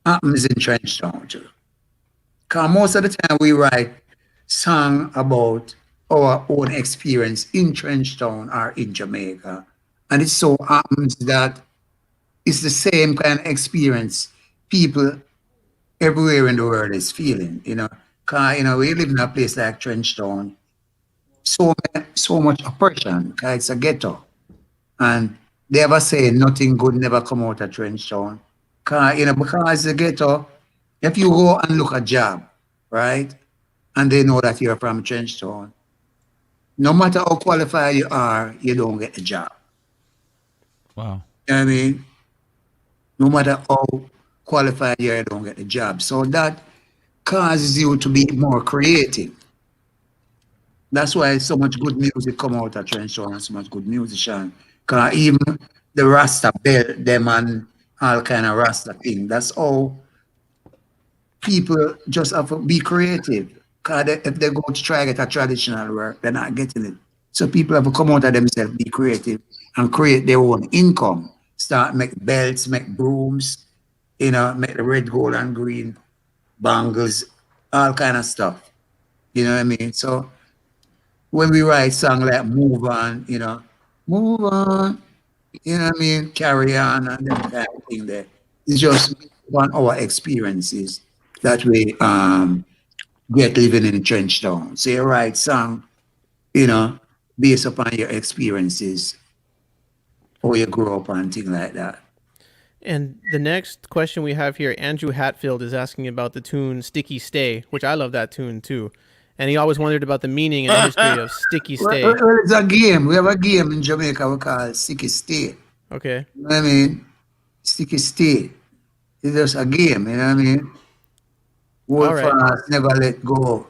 happens in trench town too. Because most of the time we write song about our own experience in trench town or in Jamaica, and it so happens that it's the same kind of experience people everywhere in the world is feeling, you know. Because, you know, we live in a place like Trenchtown, so much oppression, because it's a ghetto. And they ever say nothing good never come out of Trenchtown. Because, you know, because it's a ghetto, if you go and look a job, right, and they know that you're from Trenchtown, no matter how qualified you are, you don't get the job. Wow. You know what I mean? No matter how qualified you are, you don't get the job. So that causes you to be more creative. That's why so much good music come out of Trenchtown and so much good musician. Because even the Rasta belt them and all kind of Rasta thing. That's how people just have to be creative. Because if they go to try get a traditional work, they're not getting it. So people have to come out of themselves, be creative, and create their own income. Start make belts, make brooms, you know, make the red, gold, and green bangles, all kind of stuff. You know what I mean? So when we write song like "Move On," you know, move on, you know what I mean, carry on, and that kind of thing. There, it's just one of our experiences that we get living in Trenchtown. So you write song, you know, based upon your experiences. Or you grow up and things like that. And the next question we have here, Andrew Hatfield is asking about the tune "Sticky Stay," which I love that tune too. And he always wondered about the meaning and history of "Sticky Stay." Well, it's a game. We have a game in Jamaica we call Sticky Stay. Okay. You know what I mean? Sticky Stay. It's just a game, you know what I mean? Hold fast, never let go.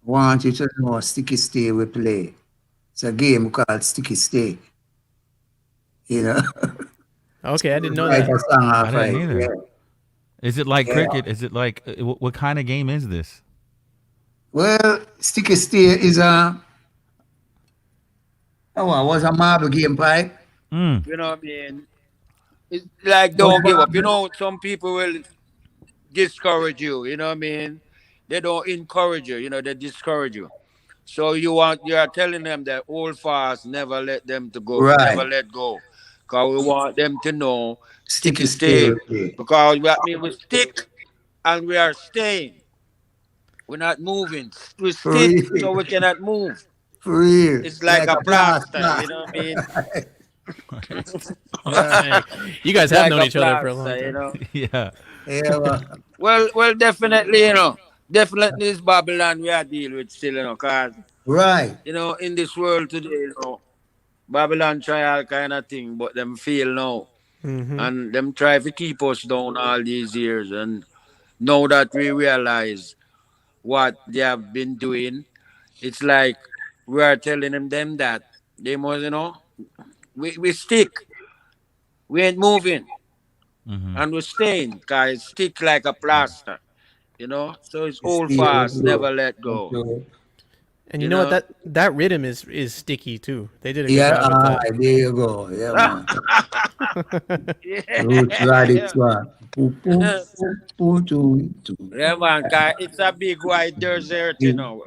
Want you to know Sticky Stay we play. It's a game called Sticky Stay. You know. Okay, I didn't know that. I didn't either. Yeah. Is it like cricket? Is it like what kind of game is this? Well, Sticky Stay is was a marble game, pipe. You know what I mean? It's like don't give up. You know, some people will discourage you. You know what I mean? They don't encourage you. You know, they discourage you. So you are telling them that hold fast, never let them to go, never let go. Because we want them to know sticky stay. Because we stick and we are staying. We're not moving. We stick so we cannot move. For real. It's like a plaster, you know what I mean? You guys have known each other for a long time. You know? Yeah. Well, definitely, you know. Definitely it's Babylon we are dealing with still, you know, because, you know, in this world today, you know, Babylon try all kind of thing, but them fail now. Mm-hmm. And them try to keep us down all these years. And now that we realize what they have been doing, it's like we are telling them that they must, you know, we stick. We ain't moving. Mm-hmm. And we're staying, because stick like a plaster. You know, so it's hold fast, never let go. And you know what? That rhythm is sticky too. They did a good job with that. There you go. Yeah, man. Yeah, man. It's a big wide desert, you know,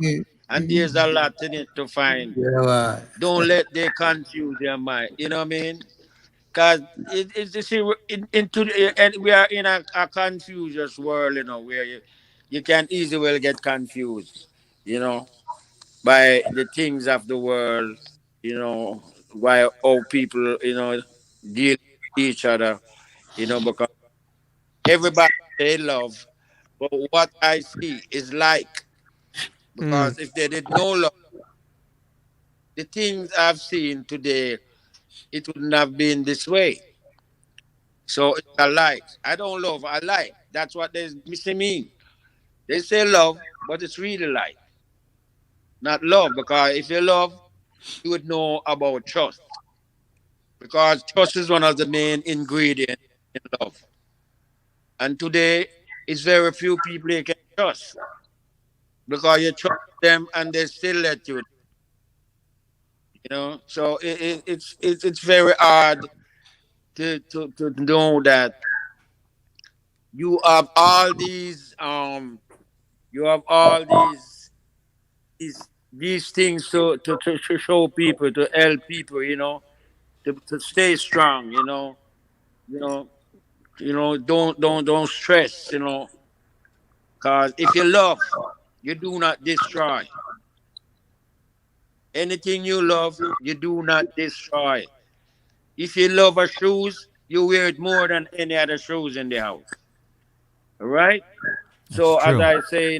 and there's a lot in it to find. Yeah, Don't let they confuse your mind. You know what I mean? Cause it's you see and we are in a confused world, where you can easily well get confused, you know, by the things of the world, why all people, deal with each other, because everybody they love, but what I see is like, Mm. because if they did no love, the things I've seen today, it wouldn't have been this way. So it's a like. I don't love, I like. That's what they missing mean. They say love, but it's really like, not love. Because if you love, you would know about trust. Because trust is one of the main ingredients in love. And today, it's very few people you can trust. Because you trust them and they still let you, So it's very hard to know that you have all these you have all these things to show people, to help people, to stay strong, you know, don't stress, cause if you love, you do not destroy. Anything you love, you do not destroy. If you love a shoes, you wear it more than any other shoes in the house. All right? That's So as true. I say,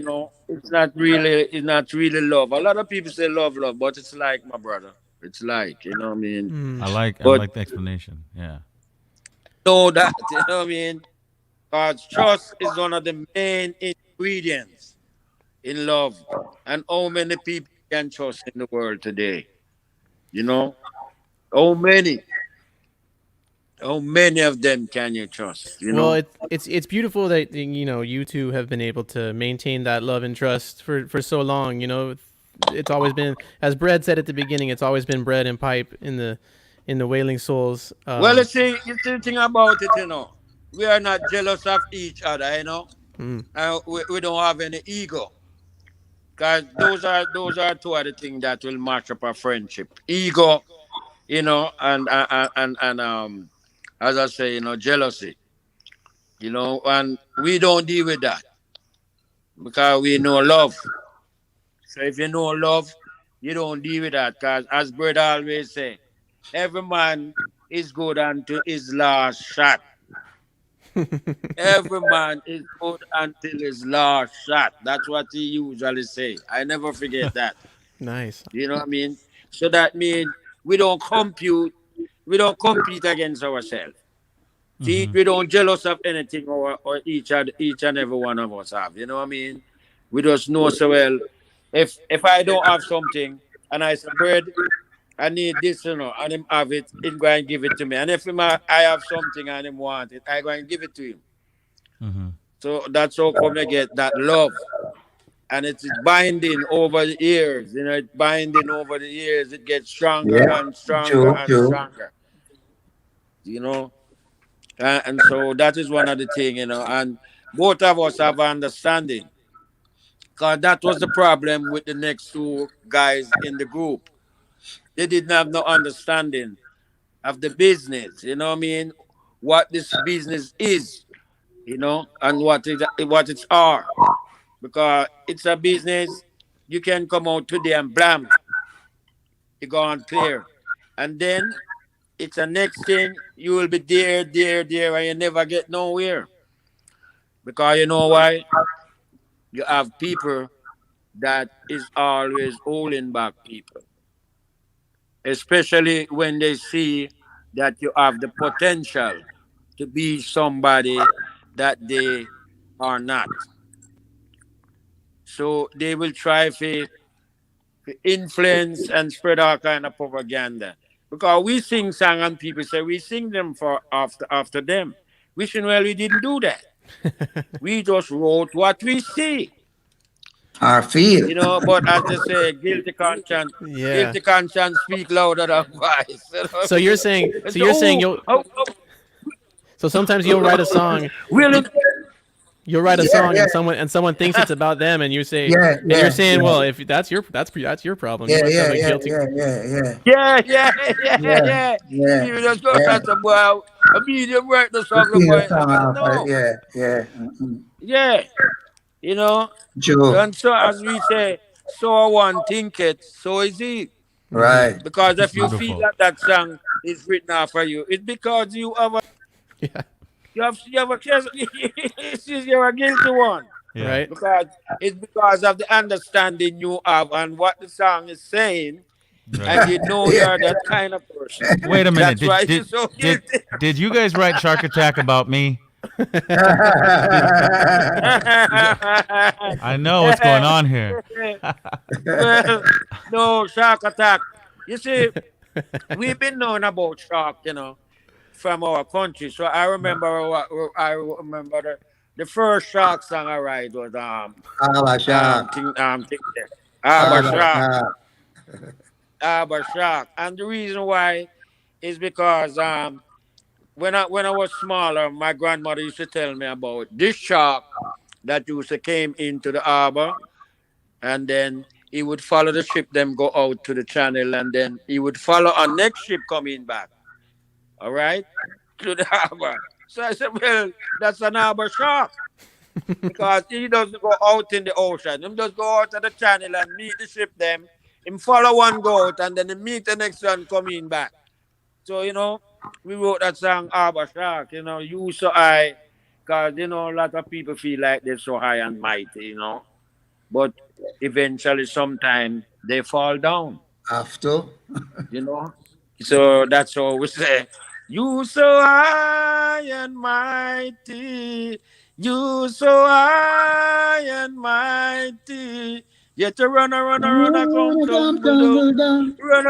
it's not really love. A lot of people say love, love, but it's like, my brother. It's like, what I mean? Mm. I But like the explanation. Yeah. know that, you know what I mean? Because trust is one of the main ingredients in love. And how many people can trust in the world today? You know? How many? How many of them can you trust? Well, it's beautiful that you two have been able to maintain that love and trust for so long. It's always been, as Brad said at the beginning, it's always been bread and pipe in the Wailing Souls. Well, you see the thing about it, we are not jealous of each other, Mm. and we don't have any ego. Because those are two of the things that will match up a friendship. Ego, and as I say, jealousy, and we don't deal with that because we know love. So if you know love, you don't deal with that. Because as brother always say, every man is good until his last shot. Every man is good until his last shot. That's what he usually say. I never forget that. Nice. You know what I mean? So that means we don't compute, we don't compete against ourselves. See, Mm-hmm. we don't jealous of anything or each and every one of us have. You know what I mean? We just know so well. If I don't have something and I say, Bird, I need this, and him have it, he go and give it to me. And if I have something and him want it, I go and give it to him. Mm-hmm. So that's how come they get that love. And it's binding over the years, it's binding over the years. It gets stronger Yeah. and stronger True, and true. stronger, you know. And so that is one of the things, and both of us have understanding. Because that was the problem with the next two guys in the group. They didn't have no understanding of the business, you know what I mean? What this business is, and what it's are. Because it's a business, you can come out today and blam, you go on clear. And then it's a next thing, you will be there, there, there, and you never get nowhere. Because you know why? You have people that is always holding back people, especially when they see that you have the potential to be somebody that they are not. So they will try to influence and spread all kind of propaganda. Because we sing song and people say we sing them for after them. Wishing well we didn't do that. We just wrote what we see. Our feel. But as they say, Yeah. guilty conscience speak louder than voice. You know what So I you're mean? saying And so so, you're saying you'll oh, so sometimes you'll write a song. really? You'll write a Yeah, song yeah. and someone thinks it's about them, and you say, Yeah, and you're yeah, saying, yeah. well, if that's your problem. You Yeah, must yeah, have a yeah, guilty. yeah, yeah, yeah. Yeah. Yeah, People just go yeah. shut the boy out. A medium write the The song, the sing a boy. song off. No. Yeah, yeah. Mm-mm. Yeah. You know. True. And so as we say, so one think it, so is he. Right. Because if you feel Beautiful. that that song is written out for you, it's because you have a Yeah. you have a case. You're a guilty one. Yeah. Right. Because it's because of the understanding you have and what the song is saying, Right. and you know Yeah. you're that kind of person. Wait a minute. That's why you're so Did guilty. did you guys write Shark Attack about me? I know what's going on here. Well, no, shark attack. You see, we've been knowing about shark, from our country. So I remember the first shark song I write was Abasha. Abba Shark. And the reason why is because when I was smaller, my grandmother used to tell me about this shark that used to came into the harbor, and then he would follow the ship, them go out to the channel, and then he would follow our next ship coming back. All right, to the harbor. So I said, well, that's an harbor shark. Because he doesn't go out in the ocean. He just go out of the channel and meet the ship them. Him follow one go out and then he meet the next one coming back. So, we wrote that song Harbor Shark, you so high. Because, a lot of people feel like they're so high and mighty, But eventually, sometime, they fall down, After. So that's all we say. You so high and mighty. You so high and mighty. Yet to run, come tumble down. Run,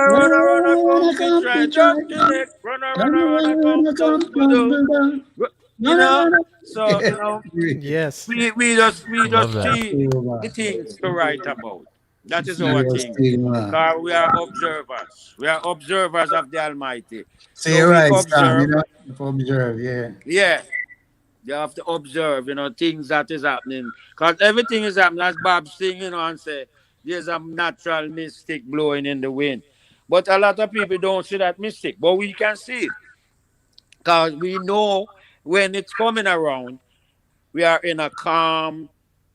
come to try jump the neck. Run, come tumble down. So Yes. we just love that. see the things to write about. That is our Serious thing. thing, man. Because we are observers. We are observers of the Almighty. Say So we right, Sam, observe. observe, yeah. Yeah. You have to observe, things that is happening. Because everything is happening. As Bob sing, and say, there's a natural mystic blowing in the wind. But a lot of people don't see that mystic. But we can see it. Because we know when it's coming around, we are in a calm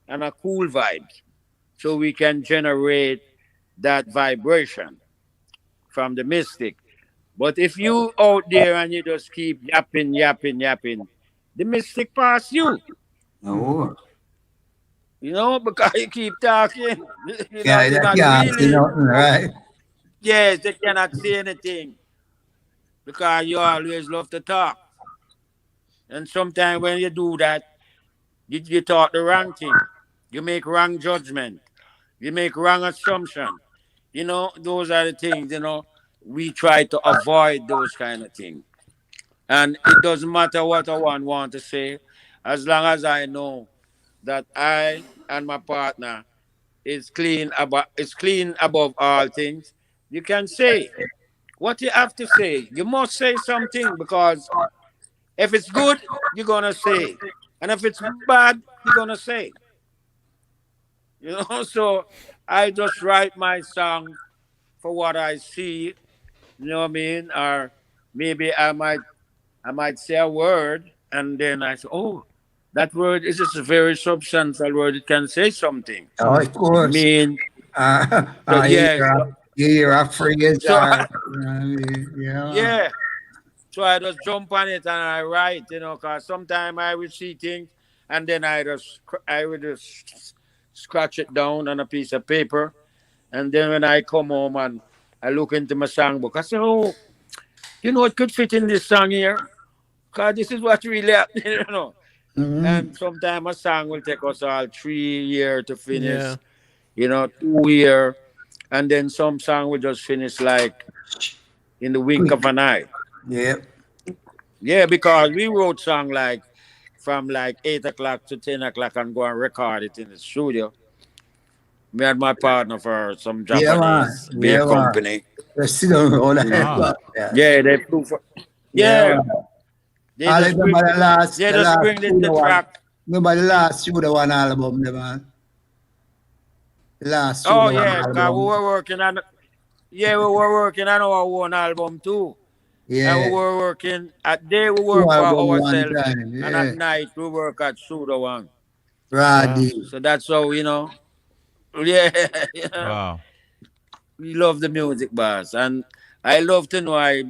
and a cool vibe. So we can generate that vibration from the mystic. But if you out there and you just keep yapping, the mystic pass you. Oh. Because you keep talking. Yeah, You're that not can't see really. nothing, right? Yes, they cannot say anything. Because you always love to talk. And sometimes when you do that, you talk the wrong thing. You make wrong judgment. You make wrong assumption. Those are the things, we try to avoid those kind of things. And it doesn't matter what I want to say, as long as I know that I and my partner is clean above all things. You can say what you have to say. You must say something, because if it's good, you're gonna say. And if it's bad, you're gonna say. So I just write my song for what I see, you know what I mean? Or maybe I might say a word and then I say, oh, that word is just a very substantial word. It can say something. Oh, of course. Mean, so, yeah. You're a phrase. So, Yeah. So I just jump on it and I write, because sometimes I will see things and then I will just scratch it down on a piece of paper. And then when I come home and I look into my songbook, I say, oh, it could fit in this song here. Because this is what really happened, Mm-hmm. And sometimes a song will take us all 3 years to finish, Yeah. 2 years. And then some song will just finish like in the wink of an eye. Yeah. Yeah, because we wrote song from 8 o'clock to 10 o'clock and go and record it in the studio. Me and my partner for some Japanese beer company. They sit down all that. Wow. Yeah, they flew for. Yeah. They All just of them bring, are the last they just bring the track. Remember the last Suda One album, the man? The last Oh Suda One yeah, cause we album. were working on our own album too. And we Yeah. were working at day we Two work for album one ourselves time. and at Yeah. night we work at Suda One. Wow. Roddy. So that's how, yeah, Wow. we love the music, boss. And I love to know I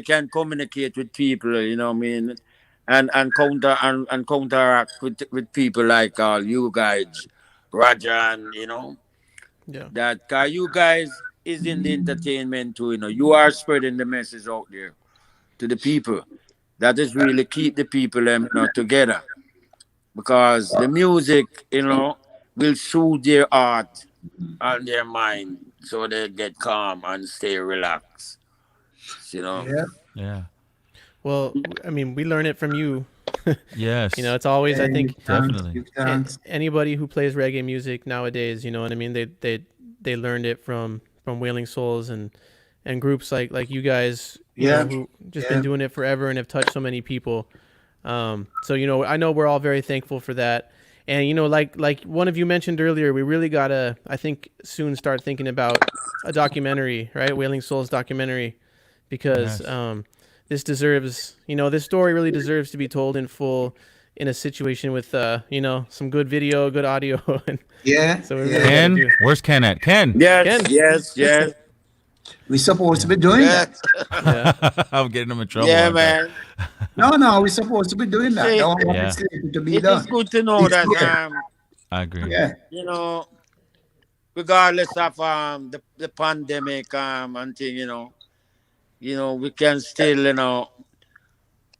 can communicate with people, what I mean? And counteract with people like all you guys, Roger, and Yeah. that you guys is in the entertainment too, you are spreading the message out there to the people. That is really keep the people together. Because the music, will soothe their heart and their mind so they get calm and stay relaxed. You know. Yeah. Yeah. Well, I mean, we learn it from you. Yes. It's always, I think, Definitely. anybody who plays reggae music nowadays, you know what I mean? They learned it from Wailing Souls and groups like you guys, Yeah. who just been doing it forever and have touched so many people. So I know we're all very thankful for that. And like one of you mentioned earlier, we really gotta, I think, soon start thinking about a documentary, right? Wailing Souls documentary, because Yes. this deserves, this story really deserves to be told in full in a situation with some good video, good audio, and Yeah. so we really Yeah. gotta Ken, do. where's Ken at? Ken. Yes, Ken. yes. We're supposed to be doing that. Yeah. I'm getting him in trouble. Yeah, aren't I? man. No, we're supposed to be doing that. See, Don't want Yeah. this to be it done. is good to know It's that there. I agree. Yeah. regardless of the pandemic and thing, we can still,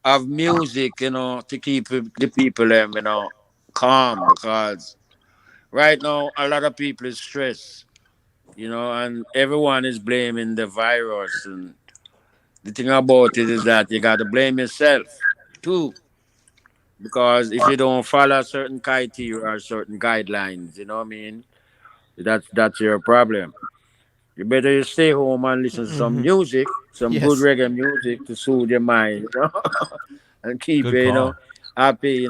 have music, to keep the people calm, because right now a lot of people is stressed, and everyone is blaming the virus. And the thing about it is that you got to blame yourself too, because if you don't follow certain criteria or certain guidelines, you know what I mean, that's your problem. You better stay home and listen to some Hmm. music, some good Yes. reggae music to soothe your mind, and keep Good you, call. happy,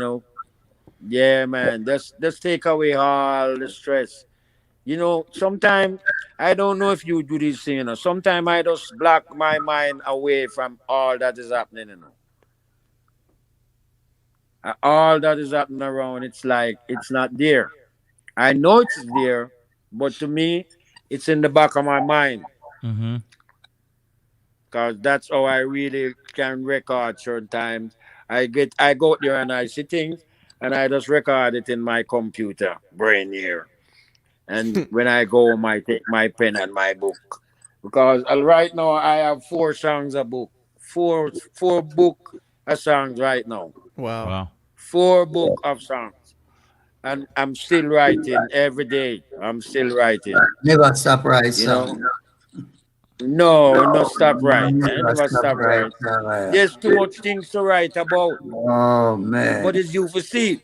Yeah, man. Let's take away all the stress. Sometimes I don't know if you do this thing, Sometimes I just block my mind away from all that is happening. All that is happening around, it's like it's not there. I know it's there, but to me, it's in the back of my mind. Mm-hmm. Because that's how I really can record certain times. I go out there and I see things and I just record it in my computer brain here. And when I go home, I take my pen and my book. Because right now I have 4 songs a book. Four book of songs right now. Wow. Wow. 4 book of songs. And I'm still writing every day. I'm still writing. Never stop right, You son. know? No, no stop right. I Never never stop stop right, right. son. There's too much things to write about. Oh, But man. it's you for see it.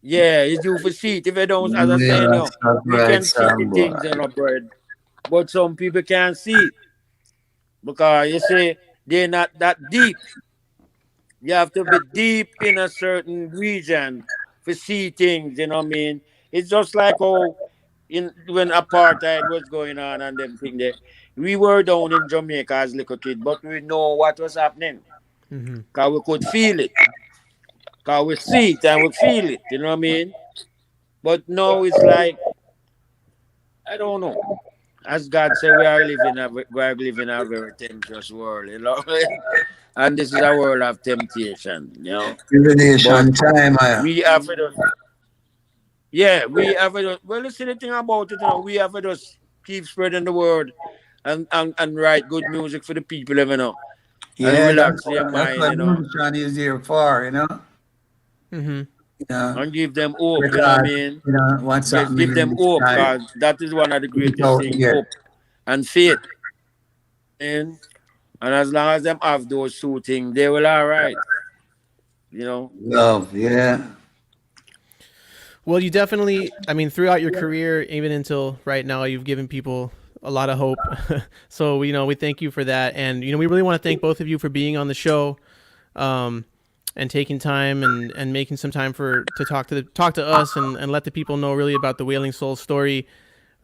Yeah, it's you for see it. If you don't, as I say Never now, stop we right, can see the son, boy. things in our bread. But some people can't see it. Because you see, they're not that deep. You have to be deep in a certain region to see things, you know what I mean? It's just like how when apartheid was going on and them thing there. We were down in Jamaica as little kid, but we know what was happening. Hmm. Because we could feel it. Because we see it and we feel it, you know what I mean? But now it's like, I don't know. As God said, we are living a very temptress world. And this is a world of temptation. But Divination time, we have to just, yeah, we have to just, well, listen, the thing about it, we have to just keep spreading the word and write good music for the people. And Yeah, relax their that's mind, what musician is here for. Hmm. and give them hope, you know what I Because, mean? what's Just happening give in them this hope, time. because that is one of the It's greatest out things, here. hope and faith. And as long as them have those 2 things, they will all right. Love, yeah. Well, you definitely, I mean, throughout your career, even until right now, you've given people a lot of hope. So, we thank you for that. And, we really want to thank both of you for being on the show. taking time and making some time to talk to us and let the people know really about the Wailing Souls story.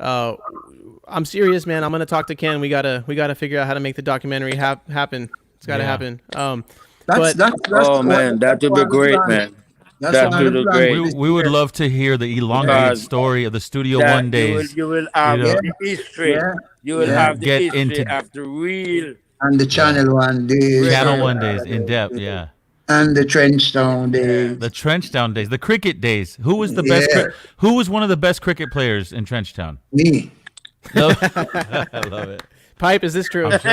I'm serious, man. I'm gonna talk to Ken. We gotta figure out how to make the documentary happen. It's gotta happen. That's Oh man, that would be great, man. That's That one of would the be plans great. this We would year. love to hear the elongated Because story of the Studio that One days. you will have know. the history. Yeah. You will Yeah. have the Get history into- of the real And the Channel One days. Channel Record. One days in depth, yeah. And the Trenchtown days. The Trenchtown days, the cricket days. Who was the best? Yeah. Who was one of the best cricket players in Trenchtown? Me. I love it. Pipe, is this true? I'm sure.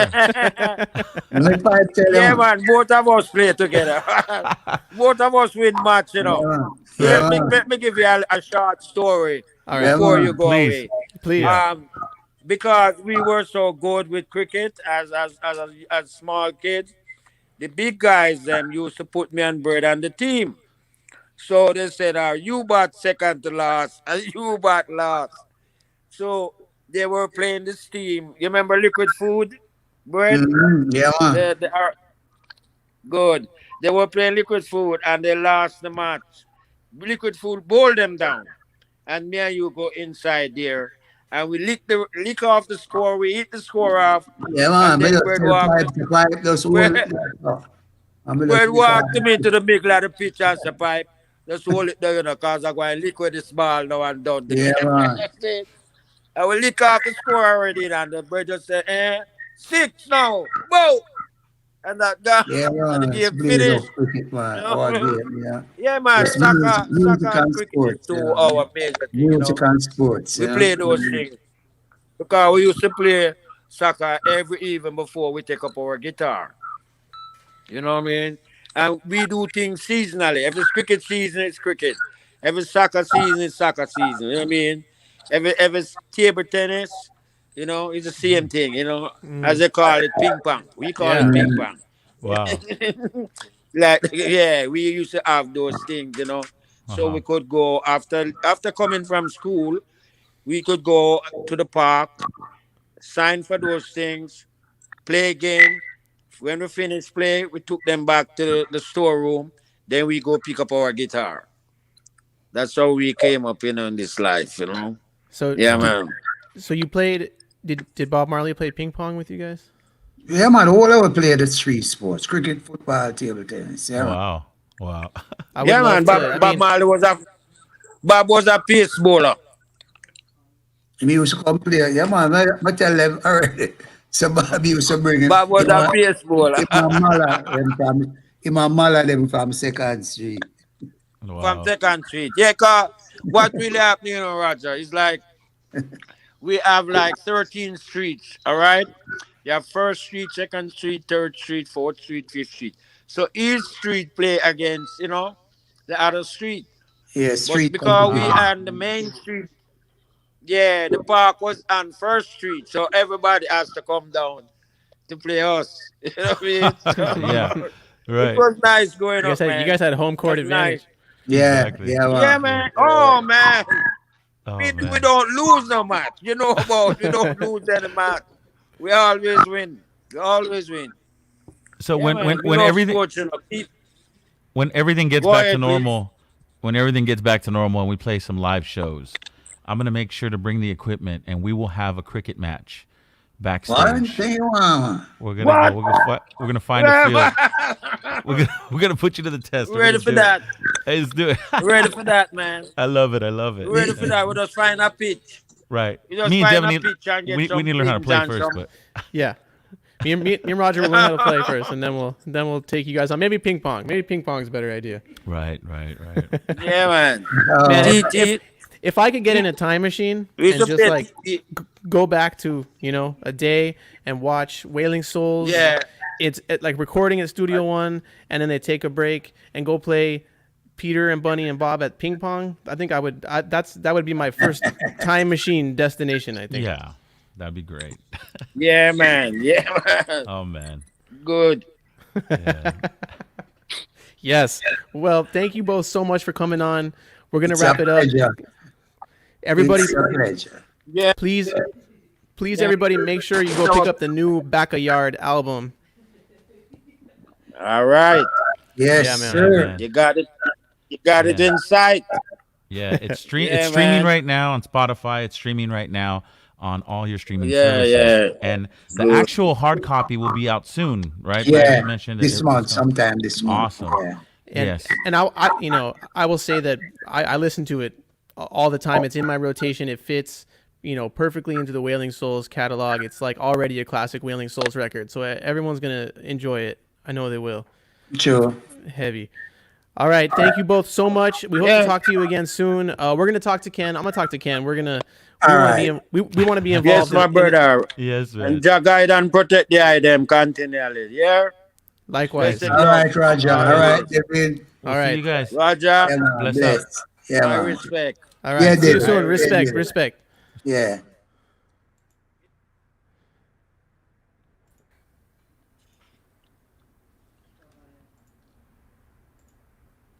And if I tell Yeah, them, man, both of us play together. Both of us win match, you know. yeah, Let me give you a short story All right, before man. you go Please. away. please. Because we were so good with cricket as small kids, the big guys used to put me and Bird on the team. So they said, you bat second to last, and you bat last. So they were playing this team. You remember Liquid Food, Bird? yeah, man. They are good. They were playing Liquid Food and they lost the match. Liquid Food bowled them down. And me and you go inside there and we lick off the score, we eat the score off. Yeah, man. And Me then just Bird tell walk, pipe just hold Bird, it there. And me just Bird pick walk up. to me to the middle of the pitch and say, Pipe, just hold it there, because I'm going to liquid this ball now and done. Yeah, man. I will lick off the score already and the Bird just say, 6 now, whoa! And that guy, Yeah, and the man. game Please finished. don't cricket, man. You know? All game, yeah. Yeah, man, Yes, soccer music and and cricket sports, is two yeah. our major thing, you know. Music and sports, We yeah. play those things. Because we used to play soccer every evening before we take up our guitar. You know what I mean? And we do things seasonally. If it's cricket season, it's cricket. If it's soccer season, it's soccer season. You know what I mean? If it's table tennis, you know, it's the same thing, you know. As they call it ping pong. We call Yeah. it ping pong. Wow. Like, yeah, we used to have those things, you know. So we could go after coming from school, we could go to the park, sign for those things, play a game. When we finished play, we took them back to the storeroom. Then we go pick up our guitar. That's how we came up, you know, in this life, you know. So Yeah, man. So you played? Did Bob Marley play ping pong with you guys? Yeah, man. All I would play the three sports: cricket, football, table tennis. Yeah, man. Wow. Wow. I would Yeah, love man. to- I Bob mean, Marley was a pace bowler. Me used to come play. Yeah, man. I tell them already. So Bobby used to bring him. Bob was a pace bowler. Imam Mala them from Second Street. From Wow. Second Street. Yeah, cause what really happened, you know, Roger, is like we have like 13 streets, all right? You have First Street, Second Street, Third Street, Fourth Street, Fifth Street. So each street play against, you know, the other street. Yeah, But street. because we on the main street, yeah, the park was on First Street, so everybody has to come down to play us. You know what I mean? Yeah. Right. It was nice going up, man. you guys had home court It was advantage. nice. Yeah, Exactly. yeah, man. Yeah, man. Oh, man. Oh, We man. don't lose no match. You know about we don't lose any match. We always win. We always win. So Yeah, when man. when We when love everything sports, you know. Keep- when everything gets Go back ahead, to normal, when everything gets back to normal and we play some live shows, I'm gonna make sure to bring the equipment and we will have a cricket match One backstage. thing, man. We're gonna go, we're gonna find a field. We're gonna put you to the test. We're ready for that. Hey, let's do it. We're ready for that, man. I love it. I love it. We're ready for that. We just find a pitch. Right. We just Me and find Devin a need, pitch and get we some need to learn how to pins play and first, some- but Yeah. Me and Roger will learn how to play first, and then we'll take you guys on. Maybe ping pong. Maybe ping pong's a better idea. right. Yeah, man. Man, TT. If I could get in a time machine We and used to just play like TT. go back to a day and watch Wailing Souls. Yeah. It's like recording at Studio One, and then they take a break and go play Peter and Bunny and Bob at ping pong. I think that would be my first time machine destination. I think. Yeah, that'd be great. Yeah, man. Yeah, man. Oh man. Good. Yeah. Yes. Well, thank you both so much for coming on. We're gonna It's wrap a it up. pleasure. Everybody, It's a pleasure. Yeah. please, everybody, make sure you go pick up the new Backyard album. All right. Yes, Yeah, man. sir. man. You got it. You got it Yeah. in sight. Yeah, it's Yeah, it's streaming man. right now on Spotify. It's streaming right now on all your streaming Yeah, services. yeah. And the Good. actual hard copy will be out soon, right, Larry? Yeah, You mentioned this month, it's gonna- sometime this month. Awesome. Yeah. And Yes. and I will say that I listen to it all the time. It's in my rotation. It fits perfectly into the Wailing Souls catalog. It's like already a classic Wailing Souls record. So everyone's gonna enjoy it. I know they will. Sure. Heavy. All right, thank you both so much. We hope to talk to you again soon. We're gonna talk to Ken. I'm gonna talk to Ken. We want to be involved. Yes, my brother. Yes, man. And Jah guide and protect the item continually. Yeah. Likewise. Blessed All right, Roger. All right, David. We'll All see right. you guys. Roger. Yeah, man. Bless Yes. up. Yeah, My man. respect. All right. Yeah, See you David. soon. Yeah, Respect. David. Respect. Yeah.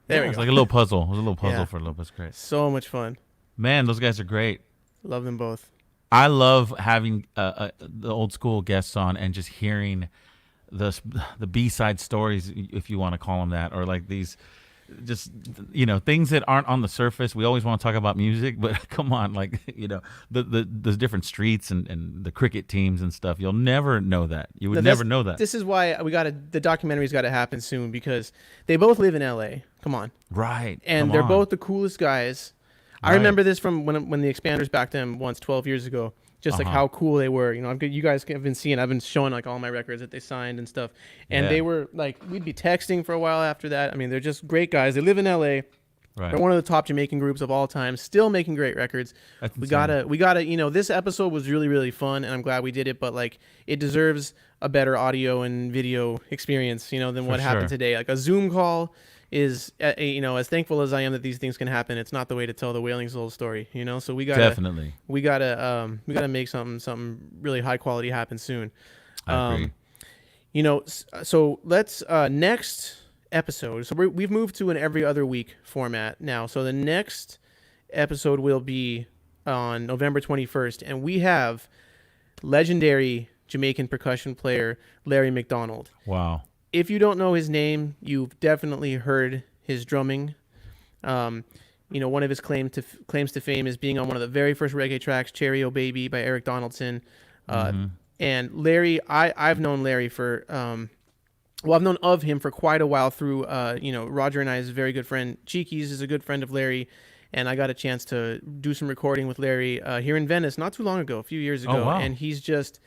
There we It's go. like a little puzzle. It was a little puzzle Yeah. for a little bit. It's great. So much fun. Man, those guys are great. Love them both. I love having the old school guests on and just hearing the B-side stories, if you want to call them that, or like these just things that aren't on the surface. We always want to talk about music, but come on, like the different streets and the cricket teams and stuff. You'll never know that. You would never know that. This is why the documentary's got to happen soon, because they both live in LA. Come on. Right. And Come they're on. both the coolest guys. I Right. remember this from when the Expanders backed them once 12 years ago. Just like how cool they were. You guys have been seeing. I've been showing like all my records that they signed and stuff. And Yeah. they were like, we'd be texting for a while after that. I mean, they're just great guys. They live in LA. Right. They're one of the top Jamaican groups of all time, still making great records. That's We insane. gotta, this episode was really, really fun, and I'm glad we did it, but like, it deserves a better audio and video experience, than what happened sure. today. Like a Zoom call is, as thankful as I am that these things can happen, it's not the way to tell the Wailing Souls story, so we gotta, Definitely. we gotta make something really high quality happen soon. I agree. So let's next episode. So we've moved to an every other week format now. So the next episode will be on November 21st, and we have legendary Jamaican percussion player Larry McDonald. Wow. If you don't know his name, you've definitely heard his drumming. One of his claims to fame is being on one of the very first reggae tracks, "Cherry O Baby" by Eric Donaldson. And Larry, I've known Larry for, I've known of him for quite a while through, Roger and I's very good friend Cheeky's is a good friend of Larry, and I got a chance to do some recording with Larry here in Venice not too long ago, a few years ago, wow. and he's just,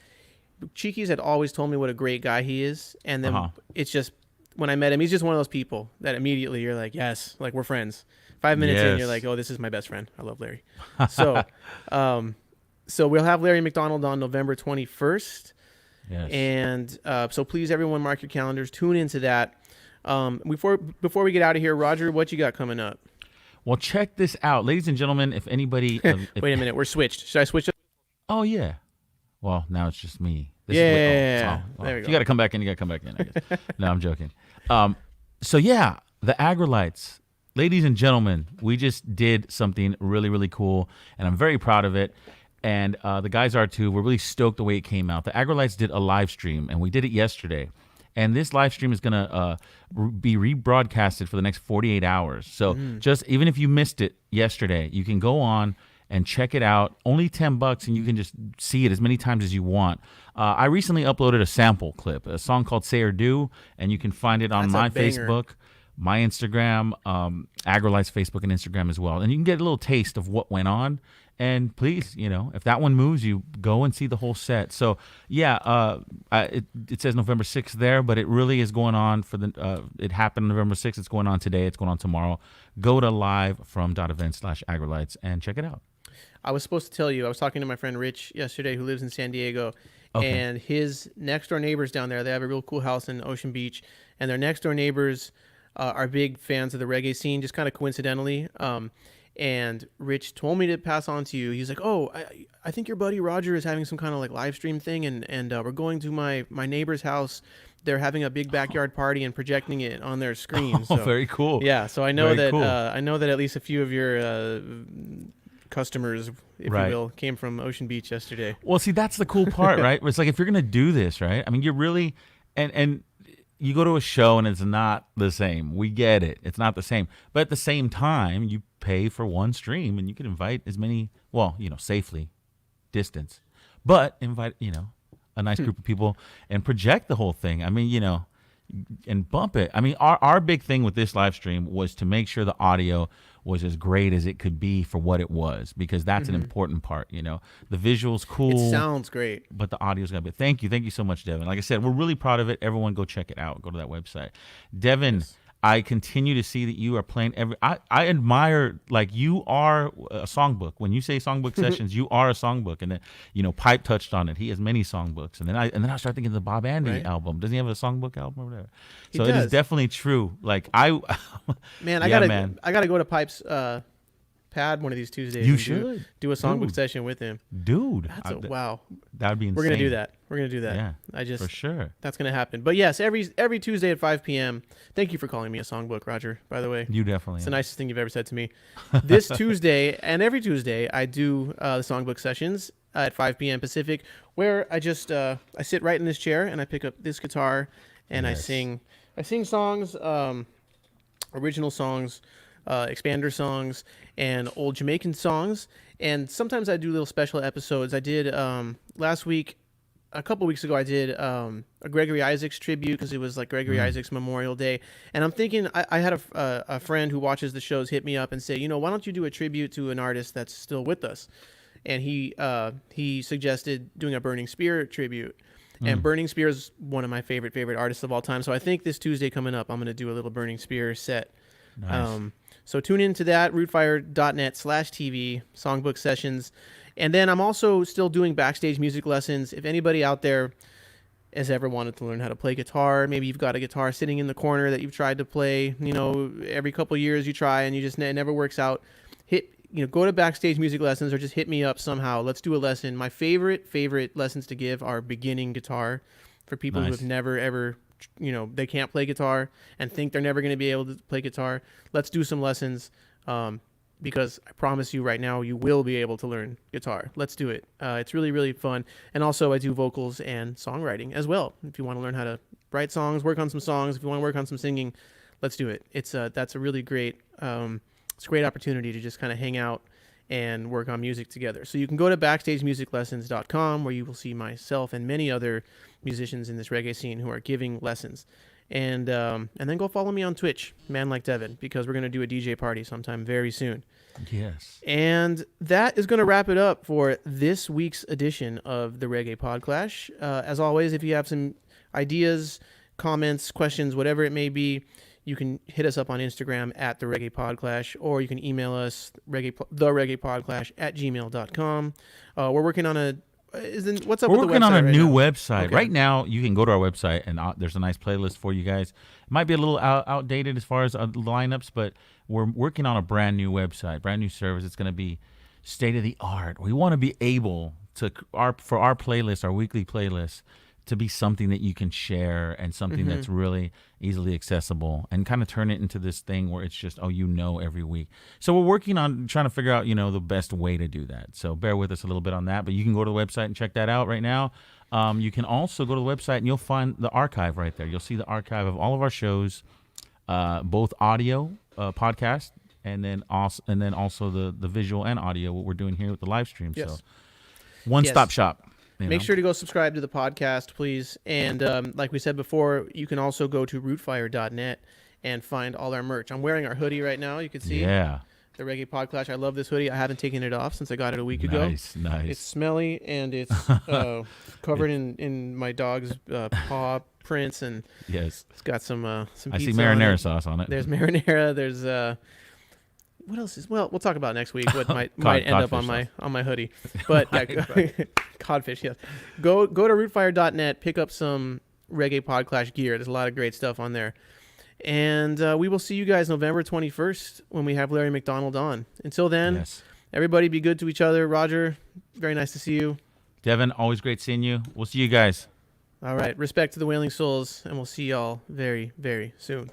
Cheeky's had always told me what a great guy he is, and then it's just, when I met him, he's just one of those people that immediately you're like, yes, like we're friends. 5 minutes in, Yes. you're like, oh, this is my best friend. I love Larry. So, so we'll have Larry McDonald on November 21st. Yes. And so please, everyone, mark your calendars. Tune into that. Before we get out of here, Roger, what you got coming up? Well, check this out, ladies and gentlemen. If anybody, Wait a minute, we're switched. Should I switch? Oh yeah. Well, now it's just me. Yeah. There we If go. you got to come back in. You got to come back in. I guess. No, I'm joking. So yeah, the Agrolites, ladies and gentlemen, we just did something really, really cool, and I'm very proud of it. And the guys are too. We're really stoked the way it came out. The Agrolites did a live stream, and we did it yesterday. And this live stream is gonna be rebroadcasted for the next 48 hours. So just even if you missed it yesterday, you can go on and check it out. Only $10, and you can just see it as many times as you want. I recently uploaded a sample clip, a song called "Say or Do," and you can find it on That's a my banger. Facebook, my Instagram, Agrolites Facebook and Instagram as well. And you can get a little taste of what went on. And please, if that one moves you, go and see the whole set. So yeah, it says November 6th there, but it really is going on for it happened November 6th. It's going on today. It's going on tomorrow. Go to livefrom.event/Agrolites and check it out. I was supposed to tell you, I was talking to my friend Rich yesterday who lives in San Diego, and his next door neighbors down there, they have a real cool house in Ocean Beach, and their next door neighbors are big fans of the reggae scene, just kind of coincidentally. And Rich told me to pass on to you. He's like, oh, I think your buddy Roger is having some kind of like live stream thing, and we're going to my neighbor's house. They're having a big backyard party and projecting it on their screen. Oh, So, very cool. yeah, so I know Very that cool. I know that at least a few of your customers, if Right. you will, came from Ocean Beach yesterday. Well, see, that's the cool part, right? It's like if you're gonna do this, right? I mean, you're really, and you go to a show and it's not the same. We get it. It's not the same. But at the same time, you pay for one stream and you can invite as many, safely, distance. But invite, a nice group of people and project the whole thing. I mean, and bump it. I mean, our big thing with this live stream was to make sure the audio was as great as it could be for what it was, because that's an important part. The visual's cool. It sounds great, but the audio's got to be. Thank you so much, Devin. Like I said, we're really proud of it. Everyone, go check it out. Go to that website, Devin. Yes. I continue to see that you are playing I admire, like, you are a songbook. When you say songbook sessions, you are a songbook. And then, Pipe touched on it. He has many songbooks. And then I start thinking of the Bob Andy album. Doesn't he have a songbook album or whatever? So it is definitely true. Like I gotta go to Pipe's pad one of these Tuesdays. You should do a songbook session with him, dude. Wow. That would be insane. We're gonna do that. Yeah, for sure. That's gonna happen. But yes, every Tuesday at 5 p.m. Thank you for calling me a songbook, Roger. By the way, you definitely. It's the nicest thing you've ever said to me. This Tuesday and every Tuesday, I do the songbook sessions at 5 p.m. Pacific, where I just I sit right in this chair and I pick up this guitar and I sing songs, original songs, expander songs, and old Jamaican songs. And sometimes I do little special episodes. I did a couple weeks ago, I did a Gregory Isaacs tribute, because it was like Gregory Isaacs Memorial Day. And I'm thinking, I had a friend who watches the shows hit me up and say, why don't you do a tribute to an artist that's still with us? And he suggested doing a Burning Spear tribute. And Burning Spear is one of my favorite artists of all time. So I think this Tuesday coming up, I'm going to do a little Burning Spear set. Nice. So tune into that, rootfire.net/TV, songbook sessions. And then I'm also still doing backstage music lessons. If anybody out there has ever wanted to learn how to play guitar, maybe you've got a guitar sitting in the corner that you've tried to play, every couple of years you try and you just it never works out. Go to backstage music lessons or just hit me up somehow. Let's do a lesson. My favorite lessons to give are beginning guitar for people who have never ever, they can't play guitar and think they're never going to be able to play guitar. Let's do some lessons. Because I promise you right now, you will be able to learn guitar. Let's do it. It's really, really fun. And also I do vocals and songwriting as well. If you want to learn how to write songs, work on some songs, if you want to work on some singing, let's do it. That's a really great, it's a great opportunity to just kind of hang out and work on music together. So you can go to backstagemusiclessons.com, where you will see myself and many other musicians in this reggae scene who are giving lessons. And then go follow me on Twitch, Man Like Devin, because we're going to do a DJ party sometime very soon. Yes. And that is going to wrap it up for this week's edition of the Reggae PodClash. As always, if you have some ideas, comments, questions, whatever it may be, you can hit us up on Instagram at the Reggae PodClash, or you can email us thereggaepodclash@gmail.com. We're working on what's up with the website? We're working on a new website. Okay. Right now, you can go to our website, and there's a nice playlist for you guys. It might be a little outdated as far as lineups, but we're working on a brand new website, brand new service. It's going to be state of the art. We want to be able to, for our playlist, our weekly playlist, to be something that you can share and something that's really easily accessible, and kind of turn it into this thing where it's just, every week. So we're working on trying to figure out, the best way to do that. So bear with us a little bit on that, but you can go to the website and check that out right now. You can also go to the website and you'll find the archive right there. You'll see the archive of all of our shows, both audio, podcast, and then also the visual and audio, what we're doing here with the live stream. Yes. So one-stop shop. Make sure to go subscribe to the podcast, please. And like we said before, you can also go to rootfire.net and find all our merch. I'm wearing our hoodie right now. You can see the Reggae PodClash. I love this hoodie. I haven't taken it off since I got it a week ago. Nice. It's smelly, and it's covered in my dog's paw prints, and it's got some pizza. I see marinara sauce on it. There's marinara. There's what else is? Well, we'll talk about next week. What might end up on my hoodie, but codfish. Yes. Go to rootfire.net. Pick up some Reggae PodClash gear. There's a lot of great stuff on there, and we will see you guys November 21st when we have Larry McDonald on. Until then, everybody be good to each other. Roger, very nice to see you. Devin, always great seeing you. We'll see you guys. All right. Respect to the Wailing Souls, and we'll see y'all very, very soon.